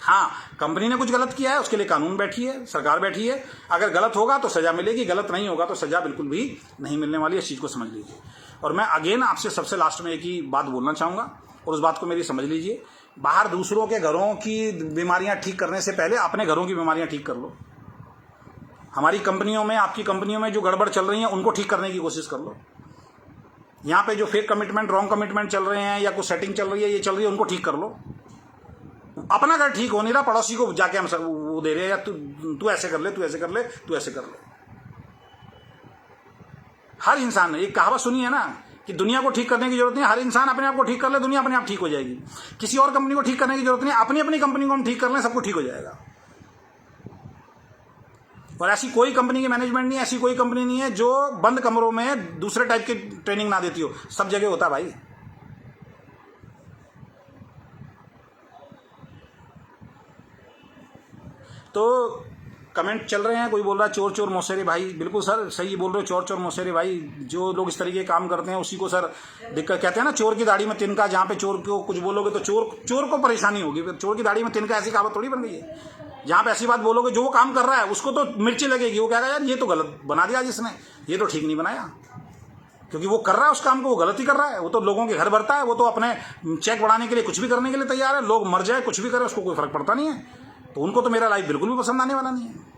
हाँ, कंपनी ने कुछ गलत किया है, उसके लिए कानून बैठी है, सरकार बैठी है। अगर गलत होगा तो सजा मिलेगी, गलत नहीं होगा तो सजा बिल्कुल भी नहीं मिलने वाली। इस चीज को समझ लीजिए। और मैं अगेन आपसे सबसे लास्ट में एक ही बात बोलना चाहूंगा, और उस बात को मेरी समझ लीजिए। बाहर दूसरों के घरों की बीमारियां ठीक करने से पहले अपने घरों की बीमारियां ठीक कर लो। हमारी कंपनियों में, आपकी कंपनियों में जो गड़बड़ चल रही है उनको ठीक करने की कोशिश कर लो। यहाँ पे जो फेक कमिटमेंट, रॉन्ग कमिटमेंट चल रहे हैं, या कुछ सेटिंग चल रही है, ये चल रही है, उनको ठीक कर लो। अपना घर ठीक हो नहीं रहा, पड़ोसी को जाके हम सब वो दे रहे हैं, या तू ऐसे कर ले, तू ऐसे कर ले, तू ऐसे कर ले। हर इंसान ने एक कहावत सुनी है ना कि दुनिया को ठीक करने की जरूरत नहीं, हर इंसान अपने आप को ठीक कर ले, दुनिया अपने आप ठीक हो जाएगी। किसी और कंपनी को ठीक करने की जरूरत नहीं, अपनी अपनी कंपनी को हम ठीक कर लें, सबको ठीक हो जाएगा। और ऐसी कोई कंपनी की मैनेजमेंट नहीं है, ऐसी कोई कंपनी नहीं है जो बंद कमरों में दूसरे टाइप की ट्रेनिंग ना देती हो। सब जगह होता है भाई। तो कमेंट चल रहे हैं, कोई बोल रहा है चोर चोर मौसेरे भाई। बिल्कुल सर सही बोल रहे हो, चोर चोर मौसेरे भाई। जो लोग इस तरीके के काम करते हैं उसी को सर दिक्कत। कहते हैं ना चोर की दाढ़ी में तिनका, जहाँ पे चोर को कुछ बोलोगे तो चोर को परेशानी होगी। चोर की दाढ़ी में तिनका ऐसी कहावत थोड़ी बन गई है। जहाँ पे ऐसी बात बोलोगे, जो वो काम कर रहा है उसको तो मिर्ची लगेगी। वो कहेगा यार ये तो गलत बना दिया जिसने, ये तो ठीक नहीं बनाया, क्योंकि वो कर रहा है उस काम को, वो गलत ही कर रहा है। वो तो लोगों के घर भरता है, वो तो अपने चेक बढ़ाने के लिए कुछ भी करने के लिए तैयार है। लोग मर जाए, कुछ भी करे, उसको कोई फर्क पड़ता नहीं है। तो उनको तो मेरा लाइफ बिल्कुल भी पसंद आने वाला नहीं है।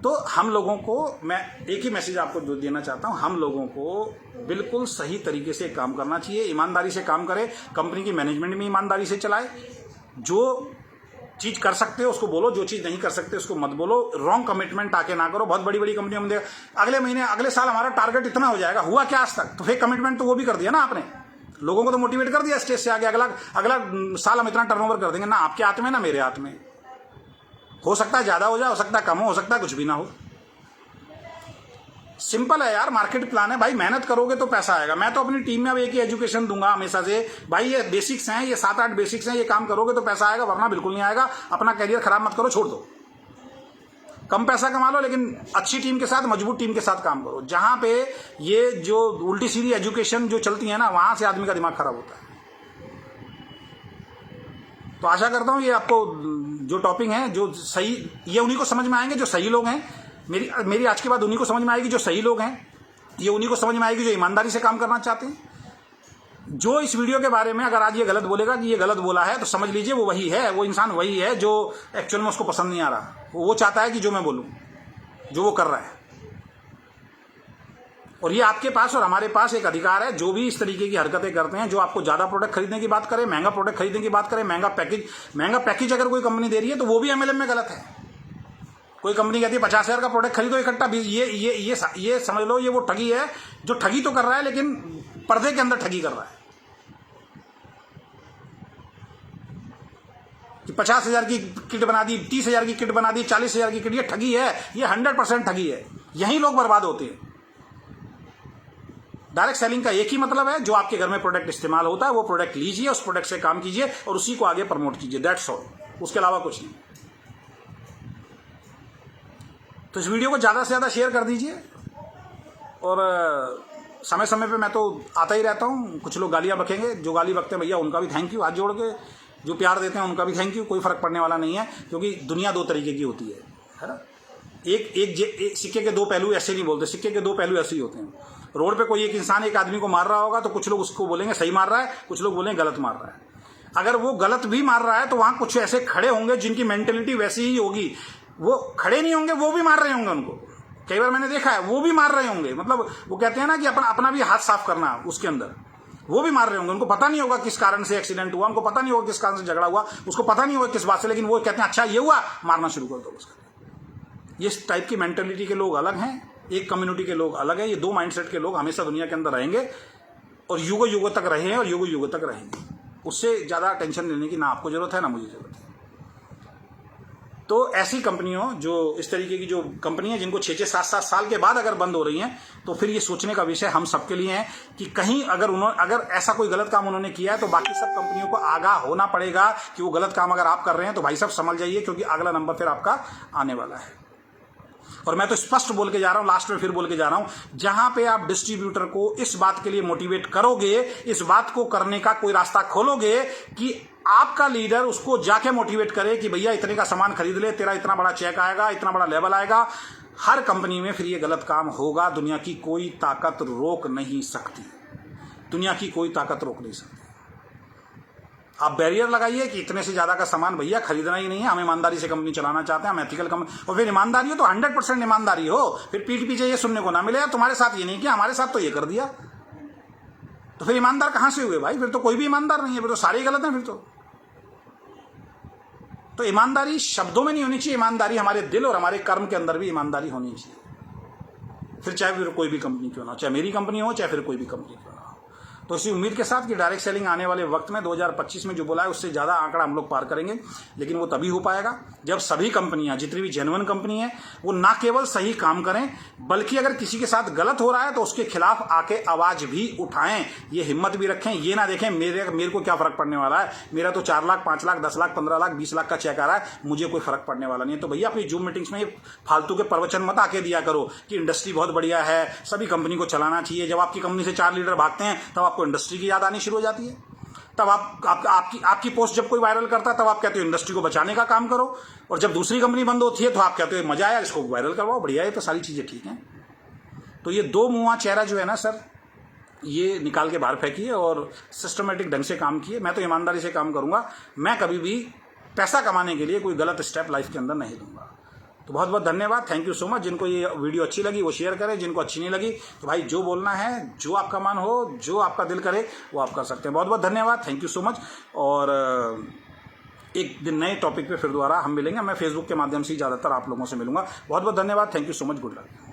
तो हम लोगों को मैं एक ही मैसेज आपको जो देना चाहता हूं, हम लोगों को बिल्कुल सही तरीके से काम करना चाहिए, ईमानदारी से काम करें, कंपनी की मैनेजमेंट में ईमानदारी से चलाए। जो चीज कर सकते हो उसको बोलो, जो चीज नहीं कर सकते उसको मत बोलो। रॉन्ग कमिटमेंट आके ना करो। बहुत बड़ी बड़ी कंपनियों में अगले महीने अगले साल हमारा टारगेट इतना हो जाएगा, हुआ क्या आज तक? तो फेक कमिटमेंट तो वो भी कर दिया ना आपने, लोगों को तो मोटिवेट कर दिया स्टेज से आगे, अगला साल हम इतना टर्नओवर कर देंगे। ना आपके हाथ में ना मेरे हाथ में। हो सकता है ज्यादा हो जाए, हो सकता है कम हो सकता है कुछ भी ना हो। सिंपल है यार, मार्केट प्लान है भाई। मेहनत करोगे तो पैसा आएगा। मैं तो अपनी टीम में अब एक ही एजुकेशन दूंगा हमेशा से, भाई ये बेसिक्स हैं, ये 7-8 बेसिक्स हैं, ये काम करोगे तो पैसा आएगा, वरना बिल्कुल नहीं आएगा। अपना कैरियर खराब मत करो, छोड़ दो। कम पैसा कमा लो लेकिन अच्छी टीम के साथ, मजबूत टीम के साथ काम करो। जहां पे ये जो उल्टी सीधी एजुकेशन जो चलती है ना, वहां से आदमी का दिमाग खराब होता है। तो आशा करता हूं ये आपको जो टॉपिक है जो सही, ये उन्हीं को समझ में आएंगे जो सही लोग हैं। मेरी आज के बाद उन्हीं को समझ में आएगी जो सही लोग हैं। ये उन्हीं को समझ में आएगी जो ईमानदारी से काम करना चाहते हैं। जो इस वीडियो के बारे में अगर आज ये गलत बोलेगा कि ये गलत बोला है, तो समझ लीजिए वो वही है, वो इंसान वही है जो एक्चुअल में उसको पसंद नहीं आ रहा। वो चाहता है कि जो मैं बोलूं, जो वो कर रहा है। और ये आपके पास और हमारे पास एक अधिकार है, जो भी इस तरीके की हरकतें करते हैं, जो आपको ज्यादा प्रोडक्ट खरीदने की बात करे, महंगा प्रोडक्ट खरीदने की बात करे, महंगा पैकेज अगर कोई कंपनी दे रही है तो वो भी एमएलएम में गलत है। कोई कंपनी कहती है 50,000 का प्रोडक्ट खरीदो इकट्ठा, ये समझ लो ये वो ठगी है, जो ठगी तो कर रहा है लेकिन पर्दे के अंदर ठगी कर रहा है। कि 50,000 की किट बना दी, 30,000 की किट बना दी, 40,000 की किट, ये ठगी है, ये 100% ठगी है। यही लोग बर्बाद होते हैं। डायरेक्ट सेलिंग का एक ही मतलब है, जो आपके घर में प्रोडक्ट इस्तेमाल होता है वो प्रोडक्ट लीजिए, उस प्रोडक्ट से काम कीजिए और उसी को आगे प्रमोट कीजिए, दैट्स ऑल। उसके अलावा कुछ नहीं। तो इस वीडियो को ज्यादा से ज्यादा शेयर कर दीजिए। और समय समय पे मैं तो आता ही रहता हूँ। कुछ लोग गालियां बकेंगे, जो गाली बकते हैं भैया उनका भी थैंक यू, हाथ जोड़ के। जो प्यार देते हैं उनका भी थैंक यू, कोई फर्क पड़ने वाला नहीं है, क्योंकि दुनिया दो तरीके की होती है ना। एक सिक्के के दो पहलू ऐसे नहीं बोलते, सिक्के के दो पहलू ऐसे ही होते हैं। रोड पे कोई एक इंसान एक आदमी को मार रहा होगा तो कुछ लोग उसको बोलेंगे सही मार रहा है, कुछ लोग बोलेंगे गलत मार रहा है। अगर वो गलत भी मार रहा है तो वहां कुछ ऐसे खड़े होंगे जिनकी मेंटेलिटी वैसी ही होगी, वो खड़े नहीं होंगे, वो भी मार रहे होंगे उनको। कई बार मैंने देखा है, वो भी मार रहे होंगे। मतलब वो कहते हैं ना कि अपना भी हाथ साफ करना, उसके अंदर वो भी मार रहे होंगे। उनको पता नहीं होगा किस कारण से एक्सीडेंट हुआ, उनको पता नहीं होगा किस कारण से झगड़ा हुआ, उसको पता नहीं होगा किस बात से, लेकिन वो कहते हैं अच्छा ये हुआ, मारना शुरू कर दो उसका। ये टाइप की मेंटेलिटी के लोग अलग हैं, एक कम्युनिटी के लोग अलग है। ये दो माइंडसेट के लोग हमेशा दुनिया के अंदर रहेंगे और युगों युगों तक रहे हैं और युगों युगों तक रहेंगे। उससे ज्यादा टेंशन लेने की ना आपको जरूरत है ना मुझे जरूरत है। तो ऐसी कंपनियों, जो इस तरीके की जो कंपनियां जिनको 6-6, 7-7 साल के बाद अगर बंद हो रही हैं, तो फिर ये सोचने का विषय हम सबके लिए है कि कहीं अगर ऐसा कोई गलत काम उन्होंने किया है तो बाकी सब कंपनियों को आगाह होना पड़ेगा कि वो गलत काम अगर आप कर रहे हैं तो भाई साहब समझ जाइए, क्योंकि अगला नंबर फिर आपका आने वाला है। और मैं तो स्पष्ट बोल के जा रहा हूं, लास्ट में फिर बोल के जा रहा हूं, जहां पे आप डिस्ट्रीब्यूटर को इस बात के लिए मोटिवेट करोगे, इस बात को करने का कोई रास्ता खोलोगे कि आपका लीडर उसको जाके मोटिवेट करे कि भैया इतने का सामान खरीद ले, तेरा इतना बड़ा चेक आएगा, इतना बड़ा लेवल आएगा, हर कंपनी में फिर ये गलत काम होगा। दुनिया की कोई ताकत रोक नहीं सकती, दुनिया की कोई ताकत रोक नहीं सकती। आप बैरियर लगाइए कि इतने से ज्यादा का सामान भैया खरीदना ही नहीं है, हम ईमानदारी से कंपनी चलाना चाहते हैं, हम एथिकल कंपनी। और फिर ईमानदारी हो तो 100% ईमानदारी हो, फिर पीठ पीछे ये सुनने को ना मिले तुम्हारे साथ ये नहीं किया, हमारे साथ तो ये कर दिया। तो फिर ईमानदार कहां से हुए भाई? फिर तो कोई भी ईमानदार नहीं है, फिर तो सारे ही गलत हैं। फिर तो ईमानदारी शब्दों में नहीं होनी चाहिए, ईमानदारी हमारे दिल और हमारे कर्म के अंदर भी ईमानदारी होनी चाहिए। फिर चाहे फिर कोई भी कंपनी क्यों ना हो, चाहे मेरी कंपनी हो, चाहे फिर कोई भी कंपनी क्यों ना हो। तो इसी उम्मीद के साथ कि डायरेक्ट सेलिंग आने वाले वक्त में 2025 में जो बोला है उससे ज़्यादा आंकड़ा हम लोग पार करेंगे, लेकिन वो तभी हो पाएगा जब सभी कंपनियां, जितनी भी जेन्युइन कंपनी है, वो ना केवल सही काम करें बल्कि अगर किसी के साथ गलत हो रहा है तो उसके खिलाफ आके आवाज भी उठाएं। ये हिम्मत भी रखें, ये ना देखें मेरे को क्या फर्क पड़ने वाला है, मेरा तो 4 लाख 5 लाख 10 लाख 15 लाख 20 लाख का चेक आ रहा है, मुझे कोई फर्क पड़ने वाला नहीं है। तो भैया अपनी जूम मीटिंग्स में ये फालतू के प्रवचन मत आके दिया करो कि इंडस्ट्री बहुत बढ़िया है, सभी कंपनी को चलाना चाहिए। जब आपकी कंपनी से 4 लीडर भागते हैं तब आपको इंडस्ट्री की याद आनी शुरू हो जाती है। तब आपकी पोस्ट जब कोई वायरल करता है तब आप कहते हो इंडस्ट्री को बचाने का काम करो, और जब दूसरी कंपनी बंद होती है तो आप कहते हो मजा आया, इसको वायरल करवाओ, बढ़िया है। तो सारी चीजें ठीक हैं। तो ये दो मुंहा चेहरा जो है ना सर, ये निकाल के बाहर फेंकिए और सिस्टमेटिक ढंग से काम किए। मैं तो ईमानदारी से काम करूंगा, मैं कभी भी पैसा कमाने के लिए कोई गलत स्टेप लाइफ के अंदर नहीं लूंगा। तो बहुत बहुत धन्यवाद, थैंक यू सो मच। जिनको ये वीडियो अच्छी लगी वो शेयर करें, जिनको अच्छी नहीं लगी तो भाई जो बोलना है, जो आपका मन हो, जो आपका दिल करे वो आप कर सकते हैं। बहुत बहुत धन्यवाद, थैंक यू सो मच। और एक दिन नए टॉपिक पे फिर दोबारा हम मिलेंगे। मैं फेसबुक के माध्यम से ज़्यादातर आप लोगों से मिलूंगा। बहुत बहुत धन्यवाद, thank you so much, good luck.